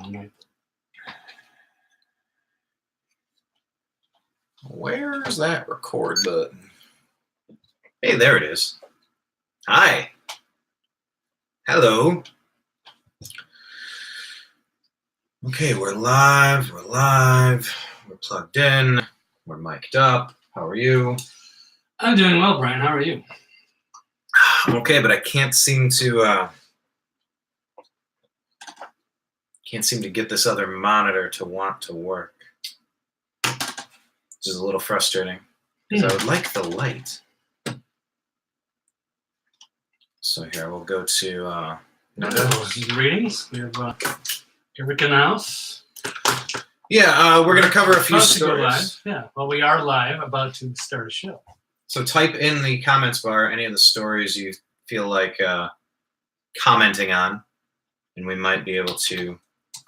one night. Where's that record button? Hey, there it is. Hi. Hello. Okay, we're live. We're plugged in. We're mic'd up. How are you? I'm doing well, Brian. How are you? I'm okay, but I can't seem to get this other monitor to want to work. Which is a little frustrating because I would like the light. So here we'll go to readings. We have Eric in the house. Yeah, we're going to cover a few About to go stories. live. Yeah, well, we are live, about to start a show. So type in the comments bar any of the stories you feel like commenting on, and we might be able to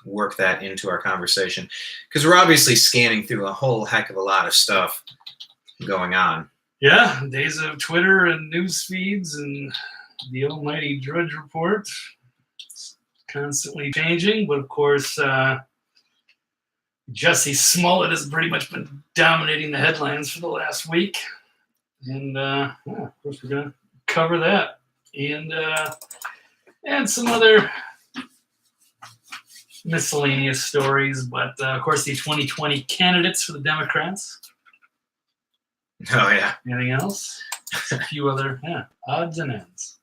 work that into our conversation. Because we're obviously scanning through a whole heck of a lot of stuff going on. Yeah, days of Twitter and news feeds and the almighty Drudge Report. It's constantly changing, but of course, Jussie Smollett has pretty much been dominating the headlines for the last week. And, of course, we're going to cover that. And some other miscellaneous stories. But, of course, the 2020 candidates for the Democrats. Oh, yeah. Anything else? A few other odds and ends.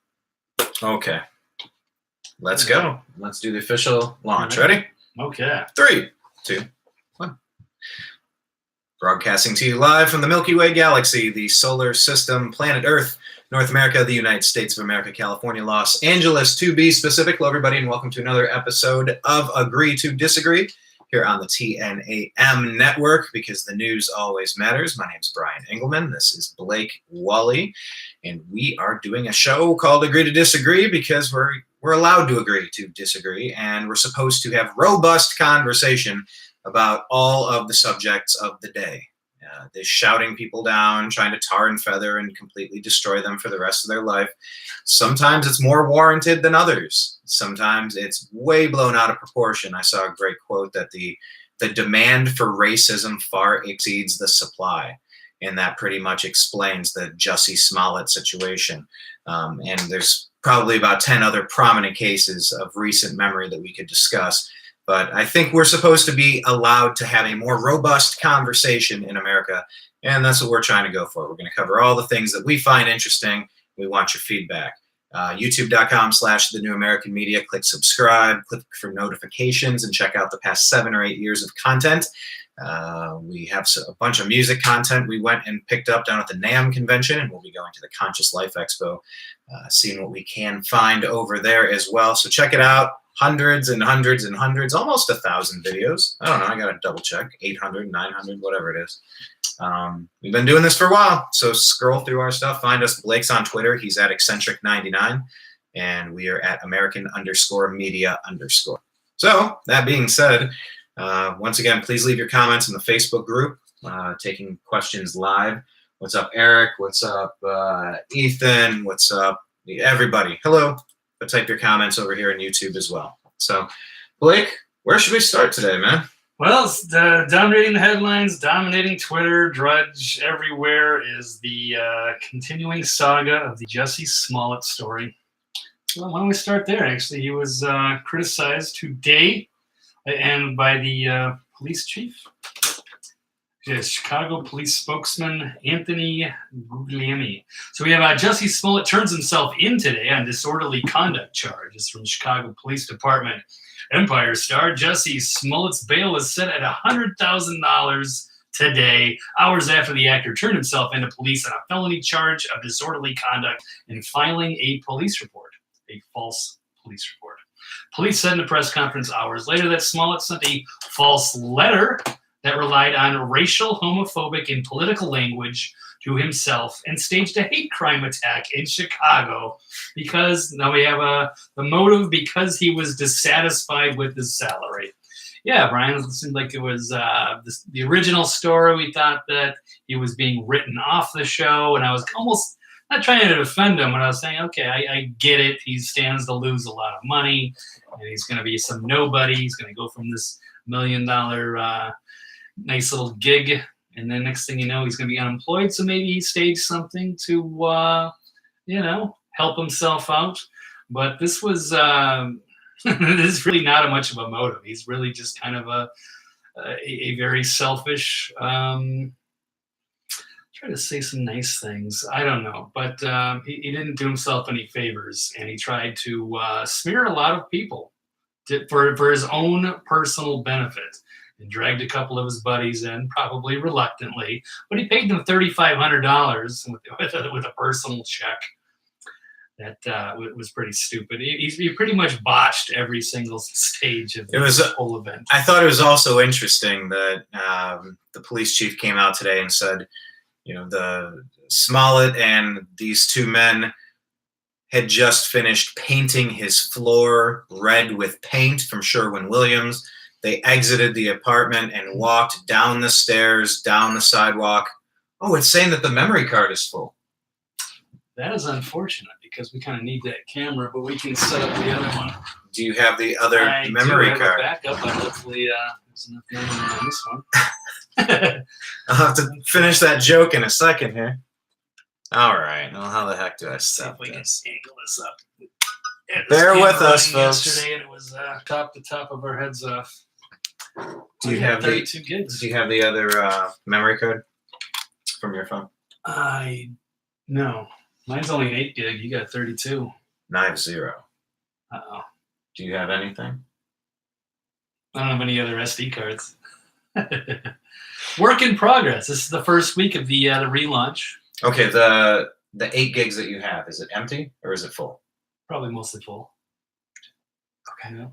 Okay. Let's go. Let's do the official launch. Ready? Okay. 3, 2, 1. Broadcasting to you live from the Milky Way galaxy, the solar system, planet Earth, North America, the United States of America, California, Los Angeles, to be specific. Hello, everybody, and welcome to another episode of Agree to Disagree here on the TNAM network, because the news always matters. My name is Brian Engelman. This is Blake Wally, and we are doing a show called Agree to Disagree because we're allowed to agree to disagree, and we're supposed to have robust conversation about all of the subjects of the day. They're shouting people down, trying to tar and feather and completely destroy them for the rest of their life. Sometimes it's more warranted than others. Sometimes it's way blown out of proportion. I saw a great quote that the demand for racism far exceeds the supply. And that pretty much explains the Jussie Smollett situation. And there's probably about 10 other prominent cases of recent memory that we could discuss. But I think we're supposed to be allowed to have a more robust conversation in America, and that's what we're trying to go for. We're going to cover all the things that we find interesting. We want your feedback. YouTube.com/The New American Media. Click subscribe, click for notifications, and check out the past 7 or 8 years of content. We have a bunch of music content we went and picked up down at the NAMM convention, and we'll be going to the Conscious Life Expo, seeing what we can find over there as well. So check it out. Hundreds and hundreds and hundreds, almost 1,000 videos. I don't know, I got to double check. 800, 900, whatever it is. We've been doing this for a while, so scroll through our stuff. Find us. Blake's on Twitter. He's at eccentric99, and we are at American_media_. So that being said, once again, please leave your comments in the Facebook group, taking questions live. What's up, Eric? What's up, Ethan? What's up, everybody? Hello. But type your comments over here on YouTube as well. So, Blake, where should we start today, man? Well, it's dominating the headlines, dominating Twitter, Drudge everywhere is the continuing saga of the Jussie Smollett story. Well, why don't we start there, actually? He was criticized today and by the police chief. Yes, Chicago police spokesman Anthony Guglielmi. So we have Jussie Smollett turns himself in today on disorderly conduct charges from the Chicago Police Department. Empire star Jussie Smollett's bail is set at $100,000 today, hours after the actor turned himself into police on a felony charge of disorderly conduct and filing a police report, a false police report. Police said in a press conference hours later that Smollett sent a false letter that relied on racial, homophobic, and political language to himself and staged a hate crime attack in Chicago because now we have the motive because he was dissatisfied with his salary. Yeah, Brian, it seemed like it was the original story. We thought that he was being written off the show, and I was almost not trying to defend him, but I was saying, okay, I get it. He stands to lose a lot of money, and he's going to be some nobody. He's going to go from this $1 million nice little gig, and then next thing you know, he's going to be unemployed. So maybe he staged something to, help himself out. But this was this is really not much of a motive. He's really just kind of a very selfish. Try to say some nice things. I don't know, but he didn't do himself any favors, and he tried to smear a lot of people for his own personal benefit, and dragged a couple of his buddies in, probably reluctantly, but he paid them $3,500 with a personal check. That was pretty stupid. He pretty much botched every single stage of the whole event. I thought it was also interesting that the police chief came out today and said, the Smollett and these two men had just finished painting his floor red with paint from Sherwin-Williams. They exited the apartment and walked down the stairs, down the sidewalk. Oh, it's saying that the memory card is full. That is unfortunate because we kind of need that camera, but we can set up the other one. Do you have the other memory card? I have a backup, but hopefully there's enough memory on this one. I'll have to finish that joke in a second here. All right. Well, how the heck do I stop we this? can angle this up. Bear with us, folks. Yesterday, and it was top to top of our heads off. Do you have 32 gigs. Do you have the other memory card from your phone? No. Mine's only an 8 gig. You got 32. I have 0. Uh-oh. Do you have anything? I don't have any other SD cards. Work in progress. This is the first week of the relaunch. Okay, the 8 gigs that you have, is it empty or is it full? Probably mostly full. Okay. Yeah.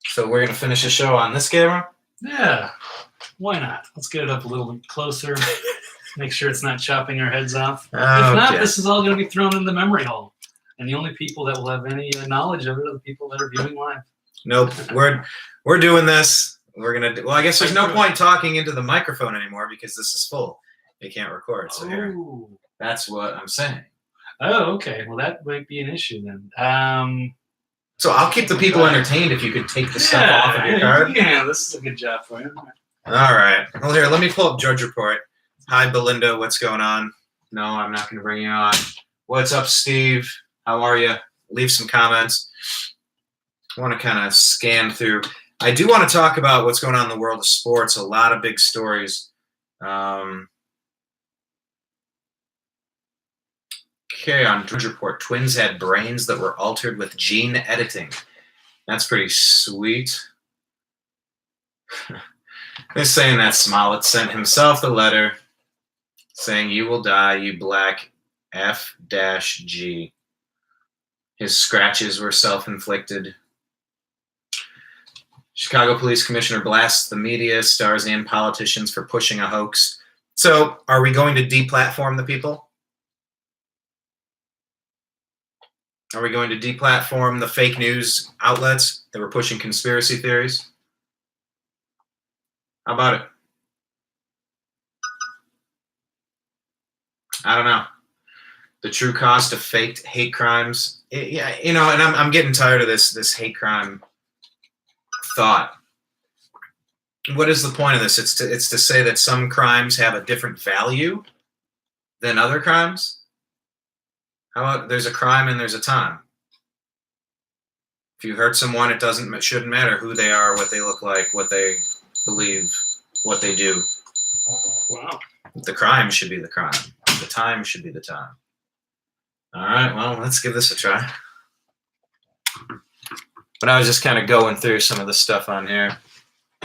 So we're going to finish the show on this camera? Yeah. Why not? Let's get it up a little bit closer. Make sure it's not chopping our heads off. If not, this is all going to be thrown in the memory hole. And the only people that will have any knowledge of it are the people that are viewing live. Nope. We're doing this. We're going to do... Well, I guess there's no point talking into the microphone anymore because this is full. You can't record. So here. That's what I'm saying. Oh, okay. Well, that might be an issue then. So I'll keep the people entertained if you could take the stuff off of your card. Yeah, this is a good job for you. All right. Well, here, let me pull up Judge Report. Hi, Belinda. What's going on? No, I'm not going to bring you on. What's up, Steve? How are you? Leave some comments. I want to kind of scan through. I do want to talk about what's going on in the world of sports. A lot of big stories. Okay, on Drudge Report, twins had brains that were altered with gene editing. That's pretty sweet. They're saying that Smollett sent himself the letter saying, "You will die, you black F-G." His scratches were self-inflicted. Chicago Police Commissioner blasts the media, stars, and politicians for pushing a hoax. So, are we going to deplatform the people? Are we going to deplatform the fake news outlets that were pushing conspiracy theories? How about it? I don't know. The true cost of faked hate crimes. Yeah, and I'm getting tired of this hate crime thought. What is the point of this? It's to say that some crimes have a different value than other crimes. How about there's a crime and there's a time? If you hurt someone, it shouldn't matter who they are, what they look like, what they believe, what they do. Wow. The crime should be the crime. The time should be the time. All right, well, let's give this a try. But I was just kind of going through some of the stuff on here,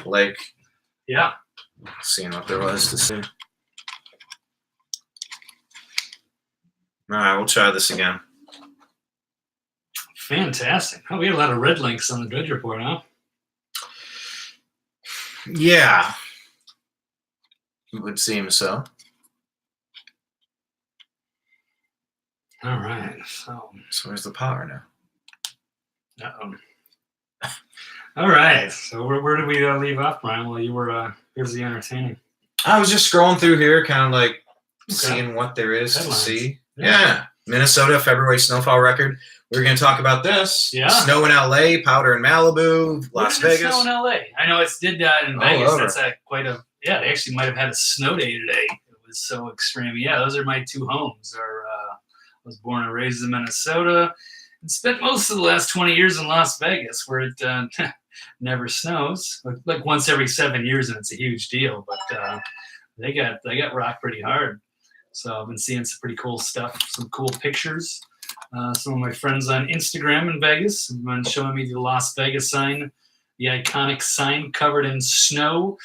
like, yeah, seeing what there was to see. All right, we'll try this again. Fantastic. Oh, we had a lot of red links on the Drudge Report, huh? Yeah, it would seem so. All right, so where's the power now? Uh-oh. All right, so where did we leave off, Brian? Well, you were busy entertaining. I was just scrolling through here, kind of like seeing what there is to see. Yeah. Minnesota, February snowfall record. We're going to talk about this. Yeah. Snow in LA, powder in Malibu, Las Where did it Vegas. snow in LA? I know it's did in All Vegas. over. That's they actually might have had a snow day today. It was so extreme. Yeah, those are my two homes. I was born and raised in Minnesota and spent most of the last 20 years in Las Vegas, where it never snows. Like once every 7 years, and it's a huge deal. But they got rocked pretty hard. So I've been seeing some pretty cool stuff, some cool pictures. Some of my friends on Instagram in Vegas have been showing me the Las Vegas sign, the iconic sign covered in snow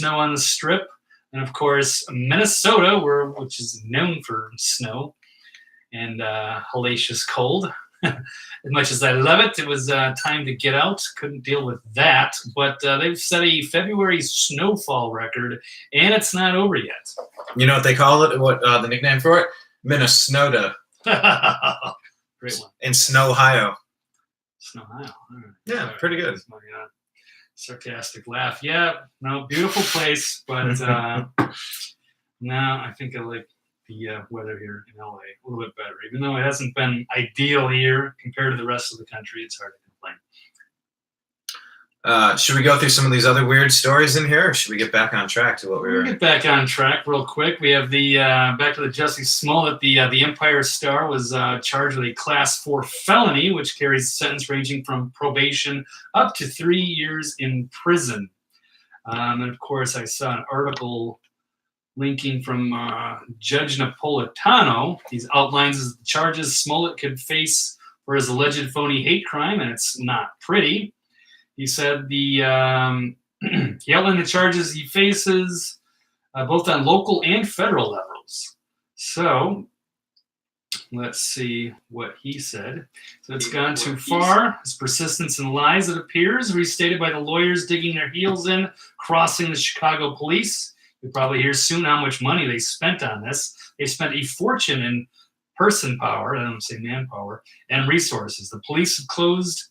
on the strip, and of course Minnesota, which is known for snow and hellacious cold. As much as I love it, it was time to get out. Couldn't deal with that, but they've set a February snowfall record, and it's not over yet. You know what they call it? What the nickname for it? Minnesota. Great one. In Snowhio. Snowhio. Right. Yeah, pretty good. That's my sarcastic laugh. Yeah, no, beautiful place, but no, I think I like the weather here in LA a little bit better. Even though it hasn't been ideal here compared to the rest of the country, it's hard to complain. Should we go through some of these other weird stories in here, or should we get back on track to what we were? We'll get back on track real quick. We have the back to the Jussie Smollett. The Empire Star was charged with a Class 4 felony, which carries a sentence ranging from probation up to 3 years in prison. And of course, I saw an article linking from Judge Napolitano. He outlines the charges Smollett could face for his alleged phony hate crime, and it's not pretty. He said he outlined the charges he faces both on local and federal levels. So let's see what he said. So it's gone too far. His persistence in lies, it appears, restated by the lawyers digging their heels in, crossing the Chicago police. You'll probably hear soon how much money they spent on this. They spent a fortune in person power, I don't say manpower, and resources. The police have closed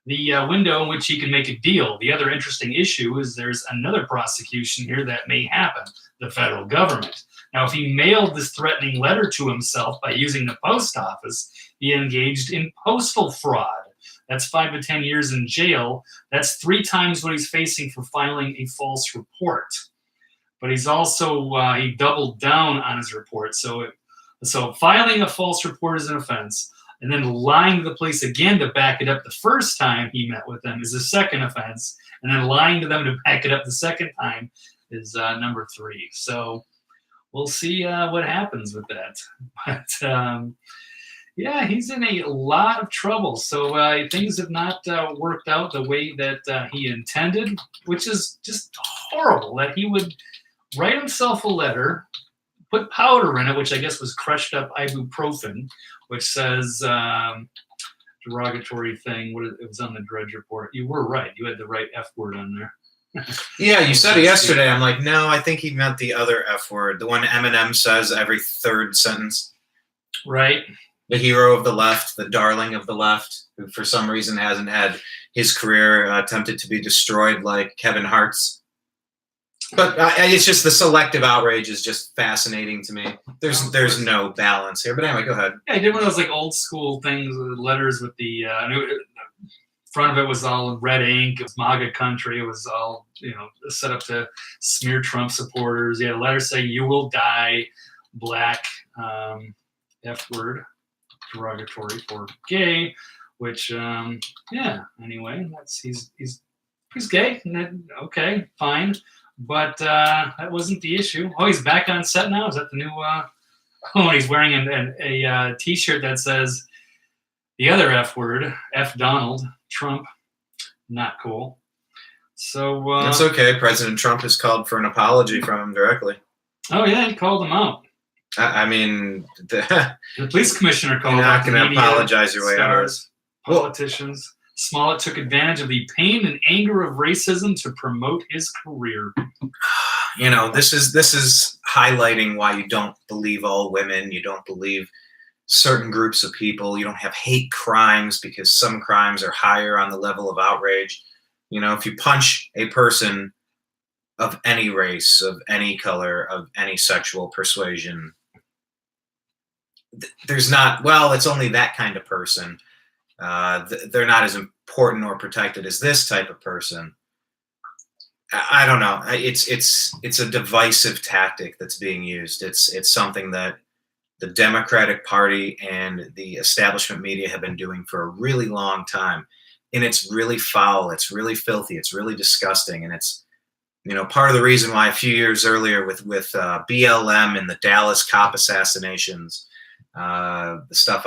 the window in which he can make a deal. The other interesting issue is there's another prosecution here that may happen, the federal government. Now, if he mailed this threatening letter to himself by using the post office, he engaged in postal fraud. That's 5 to 10 years in jail. That's 3 times what he's facing for filing a false report. But he's also, he doubled down on his report. So filing a false report is an offense. And then lying to the police again to back it up the first time he met with them is a second offense. And then lying to them to back it up the second time is number 3. So we'll see what happens with that. But yeah, he's in a lot of trouble. So things have not worked out the way that he intended, which is just horrible that he would write himself a letter, put powder in it, which I guess was crushed up ibuprofen, which says derogatory thing. It was on the Drudge Report. You were right. You had the right F word on there. Yeah, you said it yesterday. I'm like, no, I think he meant the other F word, the one Eminem says every third sentence. Right. The hero of the left, the darling of the left, who for some reason hasn't had his career attempted to be destroyed like Kevin Hart's. But it's just the selective outrage is just fascinating to me. There's no balance here. But anyway, go ahead. Yeah, I did one of those like old school things, letters with the front of it was all red ink. It was MAGA country. It was all set up to smear Trump supporters. He had a letter saying "You will die," black, F word, derogatory for gay. Which anyway, he's gay. Okay, fine. But that wasn't the issue. Oh, he's back on set now? Is that the new he's wearing a T-shirt that says the other F word, F Donald Trump. Not cool. So that's okay. President Trump has called for an apology from him directly. Oh, yeah, he called him out. I mean, the police commissioner called you're not out going to apologize your way out of it. Politicians. Smollett took advantage of the pain and anger of racism to promote his career. This is highlighting why you don't believe all women. You don't believe certain groups of people. You don't have hate crimes because some crimes are higher on the level of outrage. If you punch a person of any race, of any color, of any sexual persuasion, there's not, well, it's only that kind of person. They're not as important or protected as this type of person. I don't know. It's a divisive tactic that's being used. It's something that the Democratic Party and the establishment media have been doing for a really long time, and it's really foul. It's really filthy. It's really disgusting, and it's part of the reason why a few years earlier with BLM and the Dallas cop assassinations, the stuff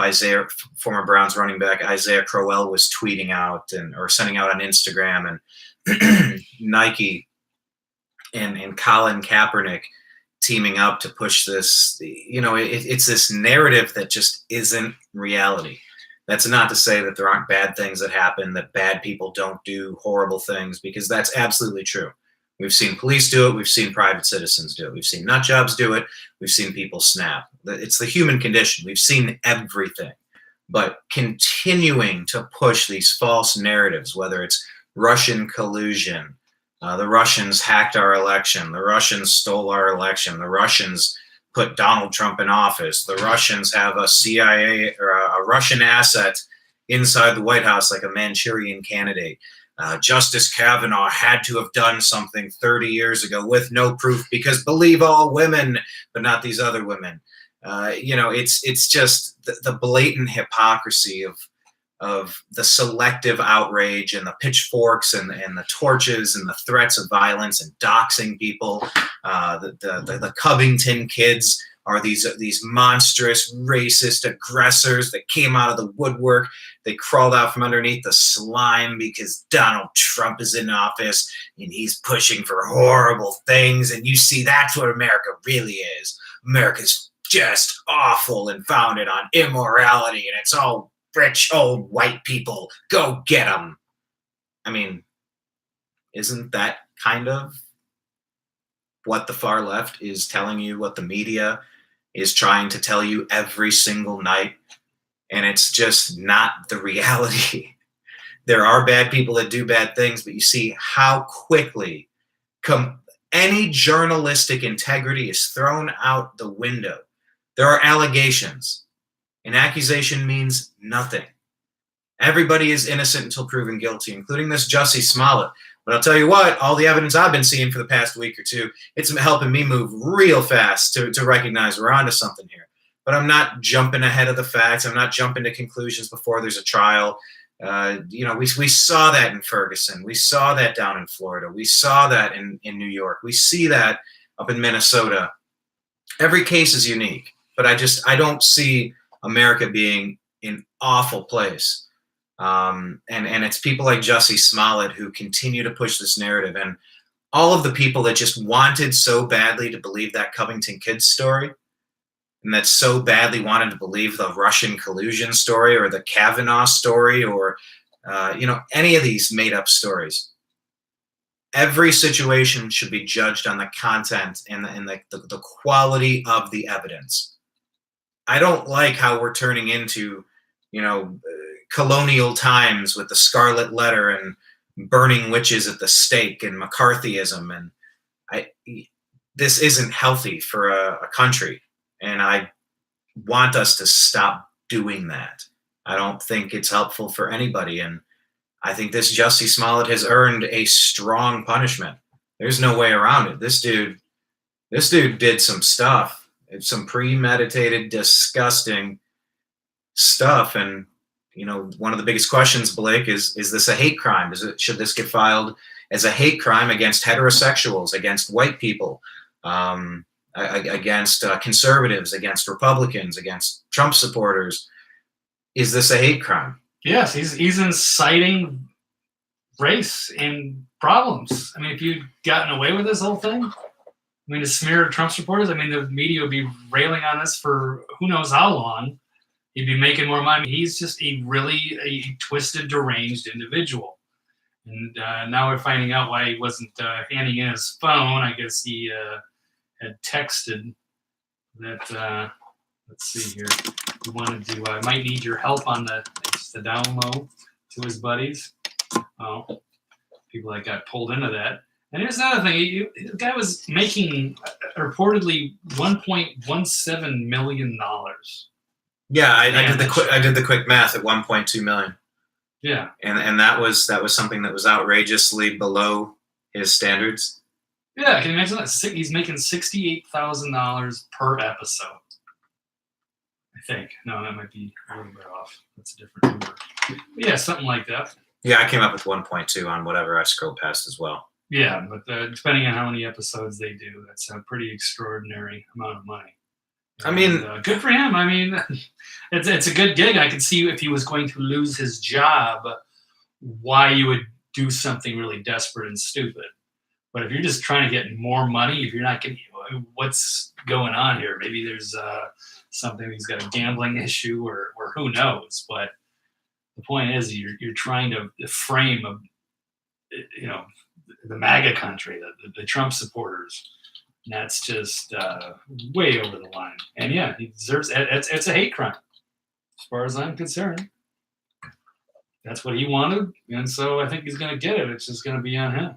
former Browns running back Isaiah Crowell was tweeting out or sending out on Instagram, and Nike and Colin Kaepernick teaming up to push this. It's this narrative that just isn't reality. That's not to say that there aren't bad things that happen, that bad people don't do horrible things, because that's absolutely true. We've seen police do it. We've seen private citizens do it. We've seen nut jobs do it. We've seen people snap. It's the human condition. We've seen everything. But continuing to push these false narratives, whether it's Russian collusion, the Russians hacked our election, the Russians stole our election, the Russians put Donald Trump in office, the Russians have a CIA or a Russian asset inside the White House like a Manchurian candidate. Justice Kavanaugh had to have done something 30 years ago with no proof because believe all women, but not these other women. It's just the blatant hypocrisy of the selective outrage and the pitchforks and the torches and the threats of violence and doxing people. The Covington kids are these monstrous racist aggressors that came out of the woodwork. They crawled out from underneath the slime because Donald Trump is in office and he's pushing for horrible things. And you see, that's what America really is. America's just awful and founded on immorality, and it's all rich old white people. Go get them. I mean, isn't that kind of what the far left is telling you, what the media is trying to tell you every single night? And it's just not the reality. There are bad people that do bad things, but you see how quickly any journalistic integrity is thrown out the window. There are allegations. An accusation means nothing. Everybody is innocent until proven guilty, including this Jussie Smollett. But I'll tell you what, all the evidence I've been seeing for the past week or two, it's helping me move real fast to recognize we're onto something here. But I'm not jumping ahead of the facts. I'm not jumping to conclusions before there's a trial. We saw that in Ferguson. We saw that down in Florida. We saw that in New York. We see that up in Minnesota. Every case is unique, but I don't see America being an awful place. And it's people like Jussie Smollett who continue to push this narrative. And all of the people that just wanted so badly to believe that Covington kids story, and that so badly wanted to believe the Russian collusion story or the Kavanaugh story or, any of these made up stories. Every situation should be judged on the content and the quality of the evidence. I don't like how we're turning into, colonial times with the Scarlet Letter and burning witches at the stake and McCarthyism. And this isn't healthy for a country. And I want us to stop doing that. I don't think it's helpful for anybody. And I think this Jussie Smollett has earned a strong punishment. There's no way around it. This dude did some stuff. It's some premeditated, disgusting stuff. And, one of the biggest questions, Blake, is this a hate crime? Should this get filed as a hate crime against heterosexuals, against white people, against conservatives, against Republicans, against Trump supporters? Is this a hate crime? Yes, he's inciting race and problems. I mean, if you'd gotten away with this whole thing, to smear Trump supporters, the media would be railing on this for who knows how long. He'd be making more money. He's just a twisted, deranged individual. And now we're finding out why he wasn't handing in his phone. I guess he had texted that, let's see here, he wanted to, I might need your help on the down low to his buddies. Oh, people that got pulled into that. And here's another thing. The guy was making reportedly $1.17 million Yeah, I Yeah, did the that's quick. I right. did the quick math at 1.2 million, Yeah. and that was something that was outrageously below his standards. Yeah, can you imagine that? He's making $68,000 per episode. I think. No, that might be a little bit off. That's a different number. But yeah, something like that. Yeah, I came up with 1.2 on whatever I scrolled past as well. Yeah, but depending on how many episodes they do, that's a pretty extraordinary amount of money. I mean, And, good for him. I mean, it's a good gig. I could see if he was going to lose his job, why you would do something really desperate and stupid. But if you're just trying to get more money, if you're not getting, what's going on here? Maybe there's something, he's got a gambling issue, or who knows. But the point is, you're trying to frame the MAGA country, the Trump supporters. And that's just way over the line. And yeah, he deserves it. It's a hate crime, as far as I'm concerned. That's what he wanted, and so I think he's going to get it. It's just going to be on him.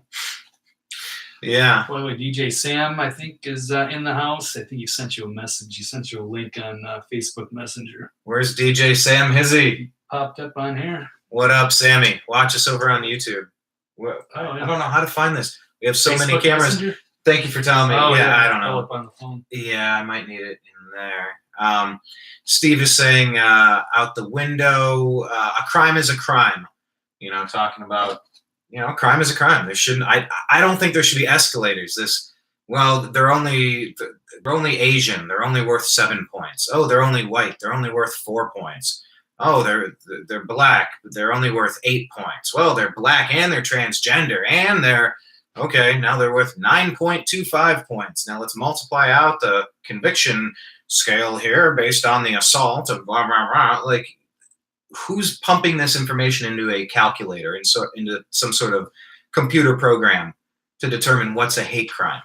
yeah. By the way, DJ Sam, I think, is in the house. I think he sent you a message. He sent you a link on Facebook Messenger. Where's DJ Sam Hizzy? He popped up on here. What up, Sammy? Watch us over on YouTube. I don't know how to find this. We have so many Facebook cameras. Messenger? Thank you for telling me. Oh, yeah, I don't pull know. up on the phone. Yeah, I might need it in there. Steve is saying out the window, a crime is a crime. Talking about, crime is a crime. There shouldn't. I don't think there should be escalators. They're only Asian. They're only worth 7 points. Oh, they're only white. They're only worth 4 points. Oh, they're black. They're only worth 8 points. Well, they're black and they're transgender and they're okay. Now they're worth 9.25 points. Now let's multiply out the conviction scale here based on the assault of blah blah blah. Like, who's pumping this information into a calculator and so into some sort of computer program to determine what's a hate crime?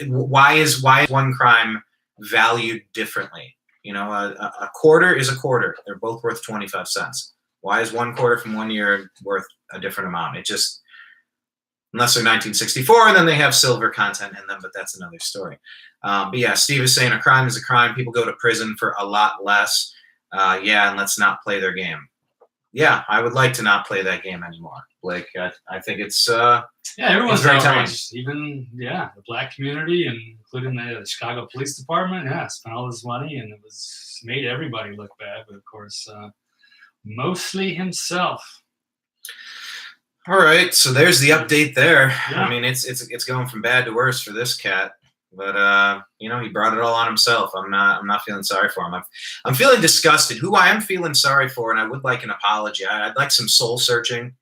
Why is one crime valued differently? A quarter is a quarter. They're both worth 25 cents. Why is 1 quarter from 1 year worth a different amount? It just, unless they're 1964, and then they have silver content in them, but that's another story. But yeah, Steve is saying a crime is a crime. People go to prison for a lot less. Yeah, and let's not play their game. Yeah, I would like to not play that game anymore. Blake, I think it's everyone's very outraged. Even the black community, and including the Chicago Police Department. Yeah, spent all this money, and it was made everybody look bad. But of course, mostly himself. All right, so there's the update there. Yeah. I mean, it's going from bad to worse for this cat, but he brought it all on himself. I'm not feeling sorry for him. I'm feeling disgusted. Who I am feeling sorry for, and I would like an apology. I'd like some soul searching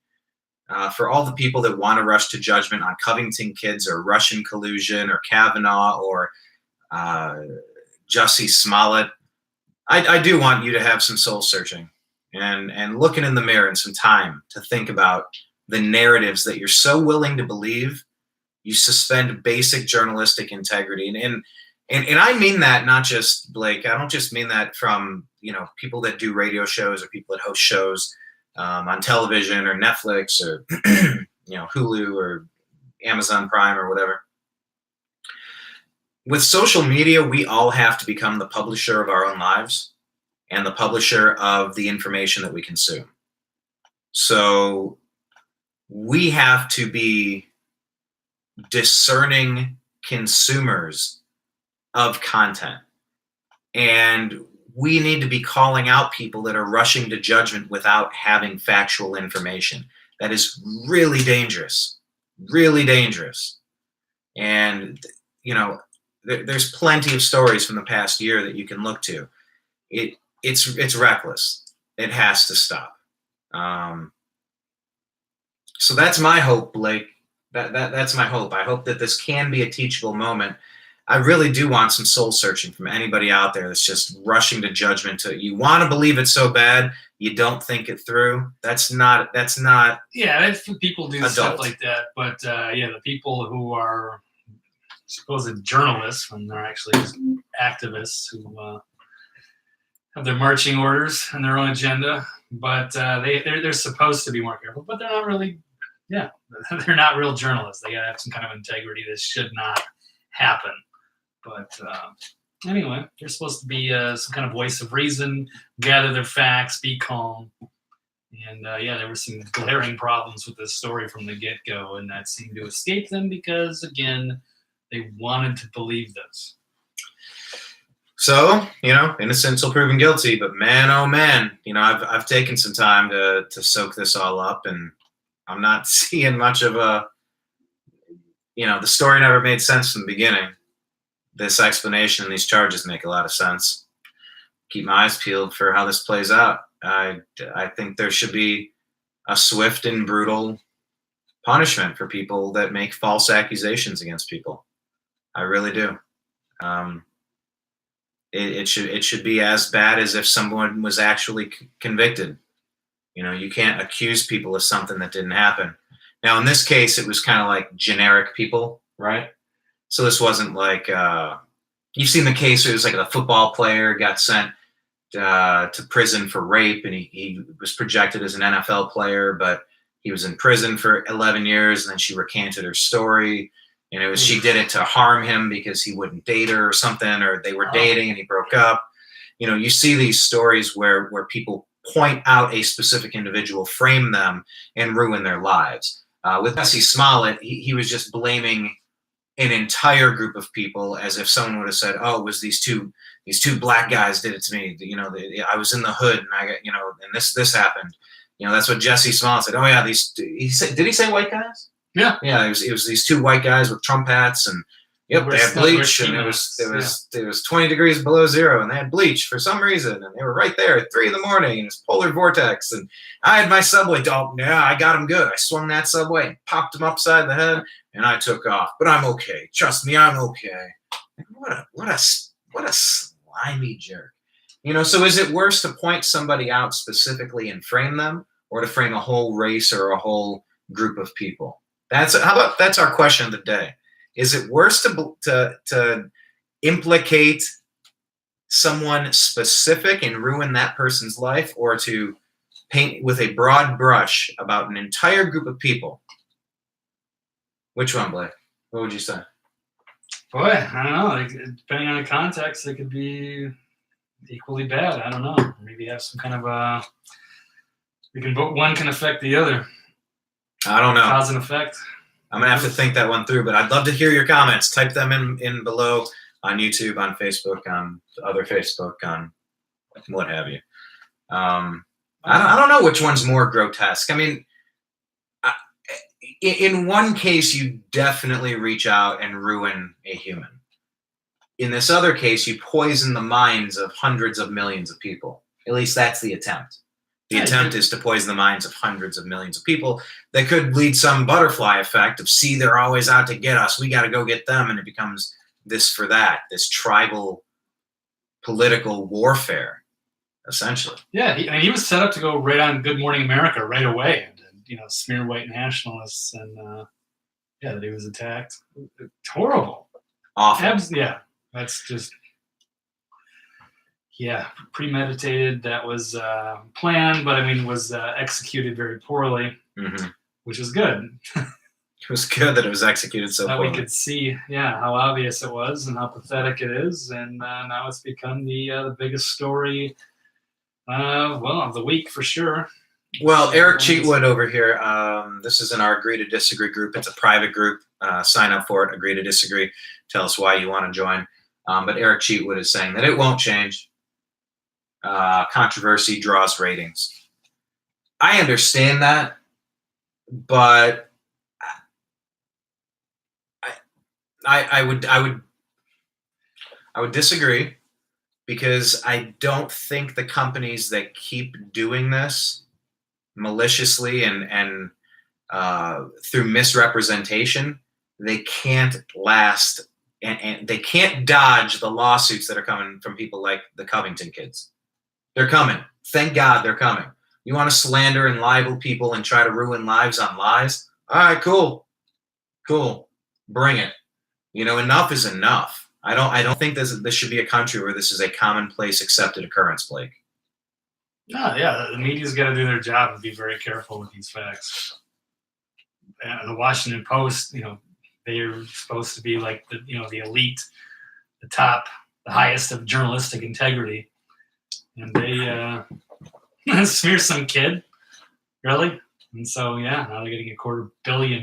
for all the people that want to rush to judgment on Covington kids or Russian collusion or Kavanaugh or Jussie Smollett. I do want you to have some soul searching and looking in the mirror and some time to think about the narratives that you're so willing to believe. You suspend basic journalistic integrity. And I mean that not just, Blake, I don't just mean that from, people that do radio shows or people that host shows on television or Netflix or, Hulu or Amazon Prime or whatever. With social media, we all have to become the publisher of our own lives and the publisher of the information that we consume. So we have to be discerning consumers of content. And we need to be calling out people that are rushing to judgment without having factual information. That is really dangerous, really dangerous. And, there's plenty of stories from the past year that you can look to. It's reckless. It has to stop. So that's my hope, Blake. That's my hope. I hope that this can be a teachable moment. I really do want some soul searching from anybody out there that's just rushing to judgment. You want to believe it so bad, you don't think it through. That's not. Yeah, if people do adult stuff like that, but the people who are supposed journalists, when they're actually just activists who have their marching orders and their own agenda, but they're supposed to be more careful, but they're not really. Yeah, they're not real journalists. They gotta have some kind of integrity. This should not happen. But Anyway, they're supposed to be some kind of voice of reason, gather their facts, be calm. And yeah, there were some glaring problems with this story from the get-go, and that seemed to escape them because, again, they wanted to believe this. So, innocent till proven guilty, but man, oh man, I've taken some time to soak this all up, and I'm not seeing much of a, the story never made sense from the beginning. This explanation and these charges make a lot of sense. Keep my eyes peeled for how this plays out. I think there should be a swift and brutal punishment for people that make false accusations against people. I really do. It should be as bad as if someone was actually convicted. You can't accuse people of something that didn't happen. Now, in this case, it was kind of like generic people, right? So this wasn't like you've seen the case where it was like a football player got sent to prison for rape, and he was projected as an NFL player, but he was in prison for 11 years, and then she recanted her story. And it was she did it to harm him because he wouldn't date her or something, or they were dating and he broke up. You see these stories where people point out a specific individual, frame them, and ruin their lives. With Jussie Smollett, he was just blaming an entire group of people as if someone would have said, "Oh, it was these two black guys did it to me. I was in the hood and I got, and this happened." That's what Jussie Smollett said. Oh yeah, did he say white guys? Yeah. Yeah, it was these two white guys with Trump hats, and yep, they had bleach, and it was 20 degrees below zero, and they had bleach for some reason, and they were right there at 3 a.m, and it was polar vortex, and I had my subway. Oh yeah, I got him good. I swung that subway and popped him upside the head, and I took off. But I'm okay. Trust me, I'm okay. What a slimy jerk. So is it worse to point somebody out specifically and frame them, or to frame a whole race or a whole group of people? That's our question of the day. Is it worse to implicate someone specific and ruin that person's life, or to paint with a broad brush about an entire group of people? Which one, Blake? What would you say? Boy, I don't know. Depending on the context, it could be equally bad. I don't know. Maybe have some kind of one can affect the other. I don't know. Cause and effect. I'm gonna have to think that one through, but I'd love to hear your comments. Type them in below on YouTube, on Facebook, on other Facebook, on what have you. I don't know which one's more grotesque. I mean, in one case, you definitely reach out and ruin a human. In this other case, you poison the minds of hundreds of millions of people. At least that's the attempt. The attempt is to poison the minds of hundreds of millions of people. That could lead some butterfly effect of, see, they're always out to get us. We got to go get them. And it becomes this for that, this tribal political warfare, essentially. Yeah, he was set up to go right on Good Morning America right away and smear white nationalists, and that he was attacked. It's horrible. Awful. Yeah, that's just... Yeah, premeditated. That was planned, but was executed very poorly, which is good. It was good that it was executed so poorly. We could see, how obvious it was and how pathetic it is, and now it's become the biggest story, of the week for sure. Well, Eric Cheatwood over here. This is in our Agree to Disagree group. It's a private group. Sign up for it. Agree to Disagree. Tell us why you want to join. But Eric Cheatwood is saying that it won't change. Controversy draws ratings. I understand that, but I would disagree, because I don't think the companies that keep doing this maliciously and through misrepresentation, they can't last, and they can't dodge the lawsuits that are coming from people like the Covington kids. They're coming. Thank God they're coming. You want to slander and libel people and try to ruin lives on lies? All right, cool. Bring it. Enough is enough. I don't think this should be a country where this is a commonplace, accepted occurrence, Blake. No, yeah, the media's got to do their job and be very careful with these facts. And the Washington Post, they're supposed to be like the elite, the top highest of journalistic integrity, and they smear some kid, really. And so now they're getting a $250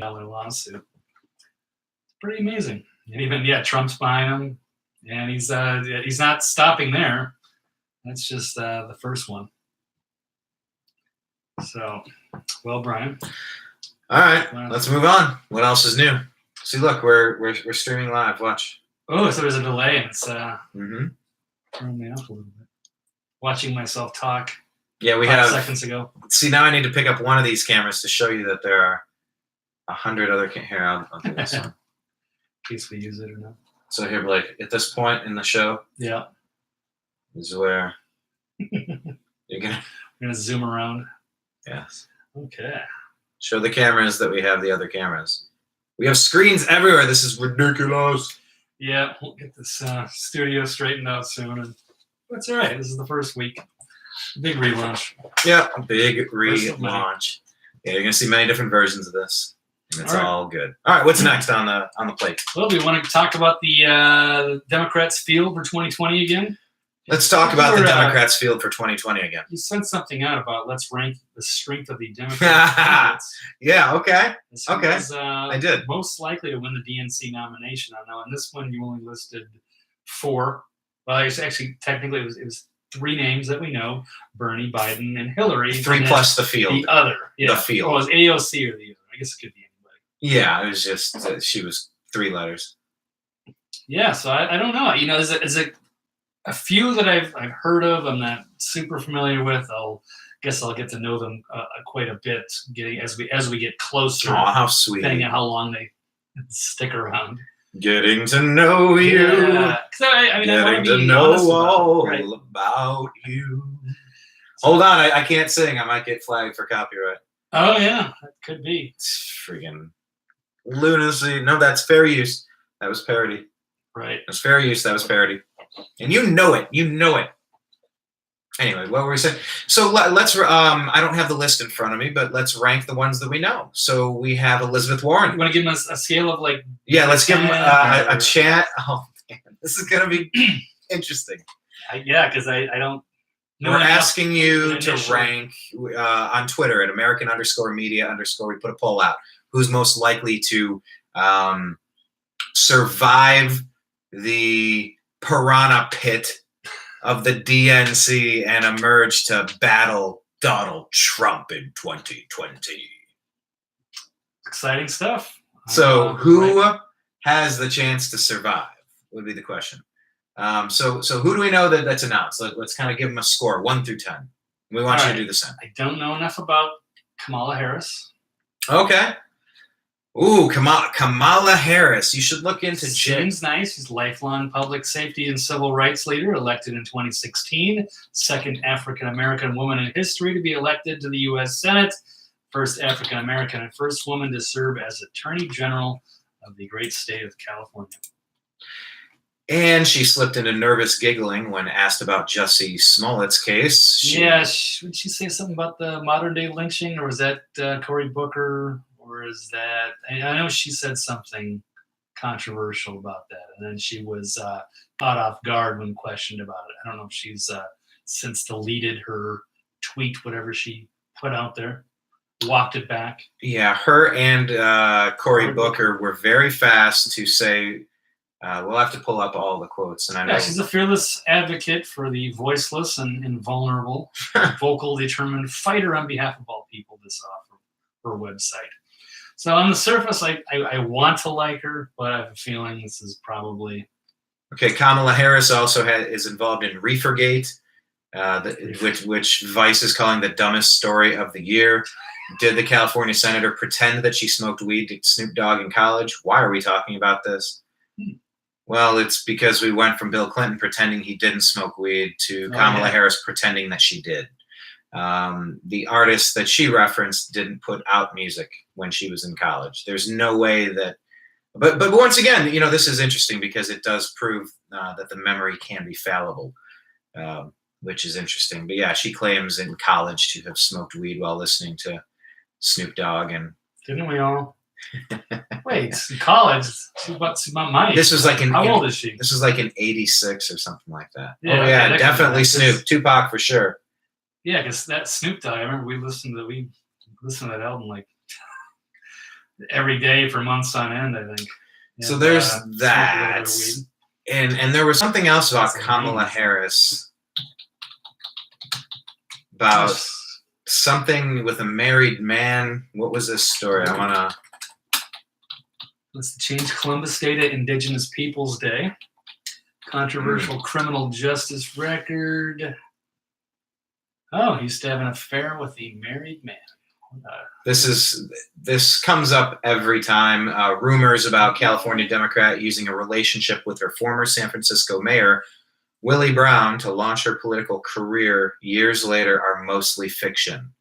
million lawsuit. It's pretty amazing. And even Trump's behind him, and he's not stopping there. That's just the first one. So, well, Brian. All right, let's move on. What else is new? See, look, we're streaming live. Watch. Oh, so there's a delay, and it's Mhm. throwing me off a little bit. Watching myself talk. Yeah, we 5 have. seconds ago. See, now I need to pick up one of these cameras to show you that there are 100 other. Here, I'll do this one. In case we use it or not. So here, Blake, at this point in the show Yeah. is where you're gonna We're gonna zoom around. yes Okay. show the cameras that we have the other cameras. We have screens everywhere. This is ridiculous. Yeah, we'll get this studio straightened out soon, and that's all right. This is the first week. Big relaunch. Yeah, big First of many. relaunch. Yeah, you're gonna see many different versions of this, and it's All right. all good. All right, what's next on the plate? Well, do we want to talk about the Democrats' field for 2020 again? Let's talk about the Or, Democrats' field for 2020 again. You sent something out about let's rank the strength of the Democrats' candidates. Yeah, okay. As who Okay. was, I did. most likely to win the DNC nomination. I know in this one you only listed 4. Well, it's actually technically it was 3 names that we know: Bernie, Biden, and Hillary. 3 and then plus the field. the other. Yeah. The field. Oh, it was AOC or the other. I guess it could be anybody. Yeah, it was just she was 3 letters. Yeah, so I don't know. Is it a few that I've heard of? I'm not super familiar with. I'll get to know them quite a bit. Getting as we get closer, Oh, how sweet! depending on how long they stick around. Getting to know you. Yeah. 'Cause I wanna Getting to be know honest about it, all right? about you. Hold on, I can't sing. I might get flagged for copyright. Oh yeah, that could be It's freaking lunacy. No, that's fair use. That was parody. right. That's fair use. That was parody. And you know it. You know it. Anyway, what were we saying? So let's. I don't have the list in front of me, but let's rank the ones that we know. So we have Elizabeth Warren. You want to give them a scale of like? Yeah, let's give them Yeah. a chat. Oh man, this is gonna be interesting. Yeah, because I don't. We're asking you an to initial- rank on Twitter at American_media_. We put a poll out. Who's most likely to survive the piranha pit of the DNC and emerge to battle Donald Trump in 2020? Exciting stuff. So who Right. has the chance to survive would be the question. So who do we know that's announced? Let's kind of give them a score, 1 through 10. We want All you right. to do the same. I don't know enough about Kamala Harris. Okay. Ooh, Kamala Harris. You should look into Seems nice. She's lifelong public safety and civil rights leader, elected in 2016, second African American woman in history to be elected to the U.S. Senate, first African American and first woman to serve as Attorney General of the great state of California. And she slipped into nervous giggling when asked about Jussie Smollett's case. Would she say something about the modern day lynching, or was that Cory Booker, or is that? I know she said something controversial about that, and then she was caught off guard when questioned about it. I don't know if she's since deleted her tweet, whatever she put out there, walked it back. Yeah, her and Cory Booker were very fast to say. We'll have to pull up all the quotes, and I know She's a fearless advocate for the voiceless and invulnerable, vocal, determined fighter on behalf of all people. This off her website. So on the surface, I want to like her, but I have a feeling this is probably okay. Kamala Harris also is involved in Reefergate, which Vice is calling the dumbest story of the year. Did the California senator pretend that she smoked weed to Snoop Dogg in college? Why are we talking about this? Well, it's because we went from Bill Clinton pretending he didn't smoke weed to Kamala Harris pretending that she did. The artist that she referenced didn't put out music when she was in college. There's no way that, but once again, this is interesting because it does prove that the memory can be fallible, which is interesting. But yeah, she claims in college to have smoked weed while listening to Snoop Dogg, and didn't we all? Wait, in college. She's about my age. This was like How old is she? This was like in '86 or something like that. Yeah, oh okay, yeah, that could be definitely that, Snoop, 'cause- Tupac for sure. Yeah, because that Snoop Dogg. I remember we listened to that album like every day for months on end. I think. So And, there's smoked a little bit that. of weed. And there was something else about That's Kamala amazing. Harris. About something with a married man. What was this story? I wanna. Let's change Columbus Day to Indigenous Peoples Day. Controversial criminal justice record. Oh, he used to have an affair with a married man. This comes up every time. Rumors about California Democrat using a relationship with her former San Francisco mayor, Willie Brown, to launch her political career years later are mostly fiction.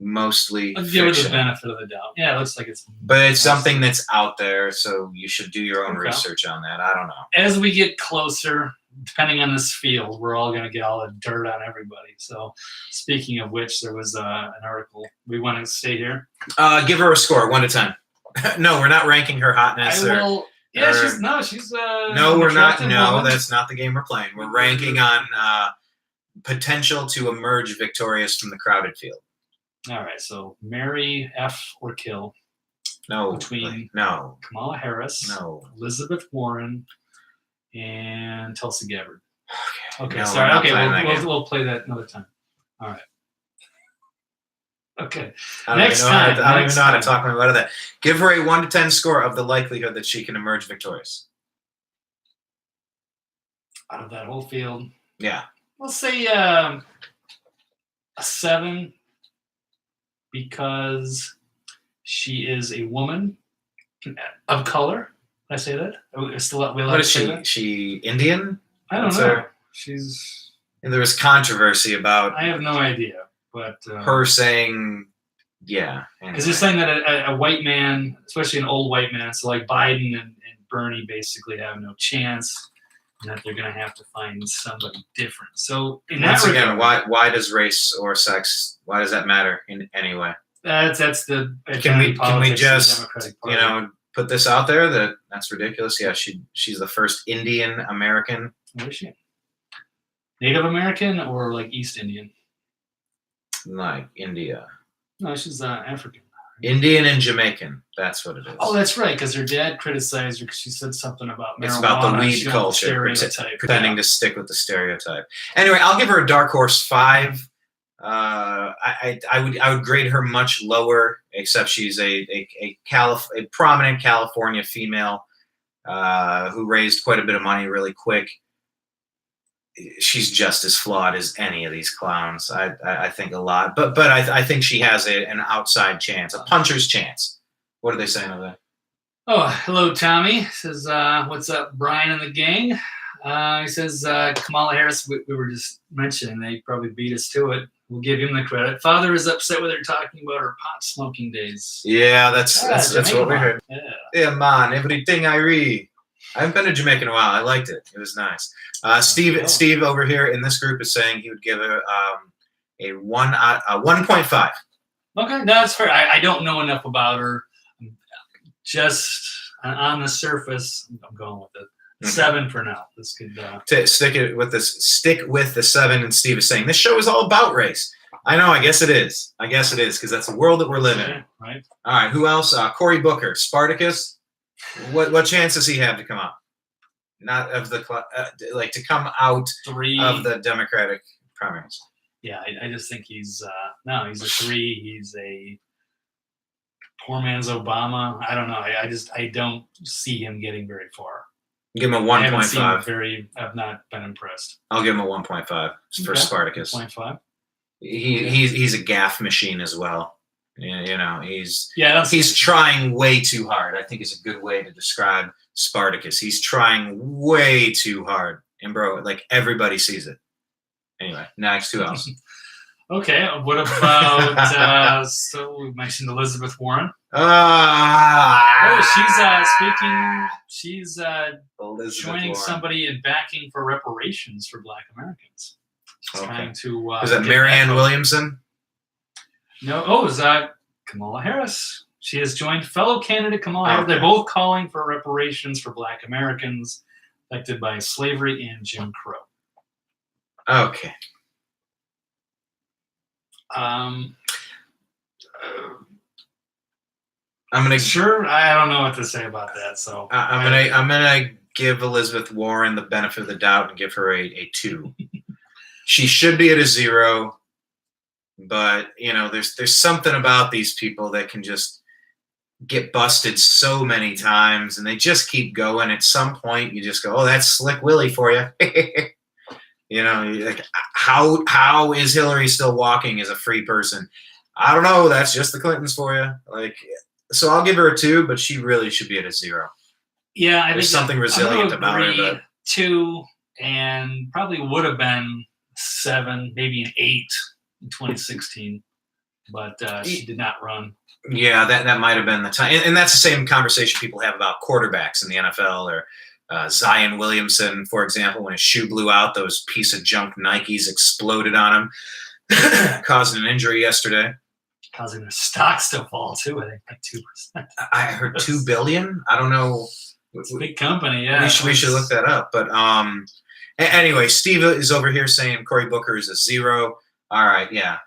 Mostly Let's give it the fiction. benefit of the doubt. Yeah, it looks like it's. But it's something that's out there, so you should do your own Okay. research on that. I don't know. As we get closer, depending on this field, we're all going to get all the dirt on everybody. So, speaking of which, there was an article. We want to stay here. Give her a score, 1 to 10. No, we're not ranking her hotness. I will. Yeah, or- she's. No, we're not. attractive No, woman. that's not the game we're playing. We're ranking on potential to emerge victorious from the crowded field. All right, so marry, F, or kill No, Between- no, Kamala Harris, no. Elizabeth Warren, and Tulsi Gabbard. Okay, No, sorry. we're not Okay, playing that game. we'll play that another time. All right. Okay. I don't Next even know how to- time, I don't even next know how to time. talk about that. Give her a 1 to 10 score of the likelihood that she can emerge victorious. Out of that whole field, Yeah. we'll say a 7 because she is a woman of color. Did I say that? We allowed What to is say she? that? She Indian? I don't What's know. her- She's. And there was controversy about I have no idea, but her saying, yeah. because they're saying that a white man, especially an old white man, so like Biden and Bernie, basically have no chance, and that they're going to have to find somebody different. So in Once that again, regard, why does race or sex? Why does that matter in any way? that's the Can we politics of the just, Democratic you Party. know, put this out there that that's ridiculous? Yeah, she's the first Indian American. Where is she? Native American or like East Indian? Like India. No, she's African. Indian and Jamaican. That's what it is. Oh, that's right. Because her dad criticized her because she said something about marijuana. It's about the and weed she got culture, stereotype. pretending to stick with the stereotype. Anyway, I'll give her a dark horse 5. I would grade her much lower, except she's a prominent California female who raised quite a bit of money really quick. She's just as flawed as any of these clowns. I think a lot, but I think she has an outside chance, a puncher's chance. What are they saying over there? Oh, hello, Tommy. Says, what's up, Brian and the gang? He says, Kamala Harris, we were just mentioning, they probably beat us to it. We'll give him the credit. Father is upset with her talking about her pot smoking days. Yeah, that's Jamaican what we man. heard. Yeah. Yeah, man, everything I read. I haven't been to Jamaica in a while. I liked it. It was nice. Steve over here in this group is saying he would give it a 1.5. Okay, no, that's fair. I don't know enough about her. Just on the surface, I'm going with it. Okay. 7 for now. This could. To stick with the 7. And Steve is saying this show is all about race. I know. I guess it is because that's the world that we're living in. Right. All right. Who else? Cory Booker, Spartacus. What chance does he have to come out? Not of the to come out 3. of the Democratic primaries. Yeah, I just think he's he's a 3. He's a poor man's Obama. I don't know. I don't see him getting very far. Give him a I haven't seen 1.5. I've not been impressed. I'll give him a 1.5 for Okay. Spartacus. 0.5. He's a gaff machine as well. You know, Yeah, he's trying way too hard. I think is a good way to describe Spartacus. He's trying way too hard, and bro, like everybody sees it. Anyway, next, who else? Okay. What about? So we mentioned Elizabeth Warren. She's Elizabeth joining Warren. somebody and backing for reparations for Black Americans. She's Okay. trying to. Is that get Marianne vote. Williamson? No. Oh, is that Kamala Harris? She has joined fellow candidate Kamala Harris. Okay. They're both calling for reparations for Black Americans affected by slavery and Jim Crow. Okay. Um, I'm gonna Sure, I don't know what to say about that. So I'm gonna give Elizabeth Warren the benefit of the doubt and give her a 2. She should be at a 0, but there's something about these people that can just get busted so many times, and they just keep going. At some point, you just go, "Oh, that's Slick Willie for you." You're like, how is Hillary still walking as a free person? I don't know. That's just the Clintons for you. Like, so I'll give her a 2, but she really should be at a 0. Yeah, I There's think something I'm resilient gonna about her. agree, But 2, and probably would have been 7, maybe an 8 in 2016, but she did not run. yeah, that might have been the time. And that's the same conversation people have about quarterbacks in the NFL, or Zion Williamson, for example, when his shoe blew out, those piece of junk Nikes exploded on him, causing an injury yesterday. Causing their stocks to fall too. I think like 2%. I heard $2 billion. I don't know. It's a big company, yeah. We should look that up. But anyway, Steve is over here saying Cory Booker is a 0. All right, yeah.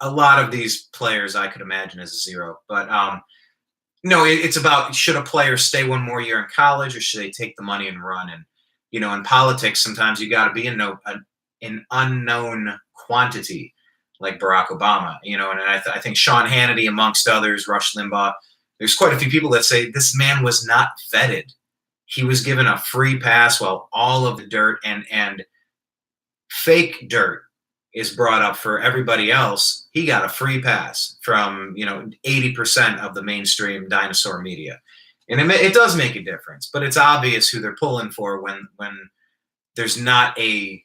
A lot of these players I could imagine as a 0. But no, it's about, should a player stay one more year in college, or should they take the money and run? And in politics, sometimes you got to be an unknown quantity, like Barack Obama. And I think Sean Hannity, amongst others, Rush Limbaugh. There's quite a few people that say this man was not vetted. He was given a free pass while all of the dirt and fake dirt is brought up for everybody else. He got a free pass from 80% of the mainstream dinosaur media, and it does make a difference. But it's obvious who they're pulling for when there's not a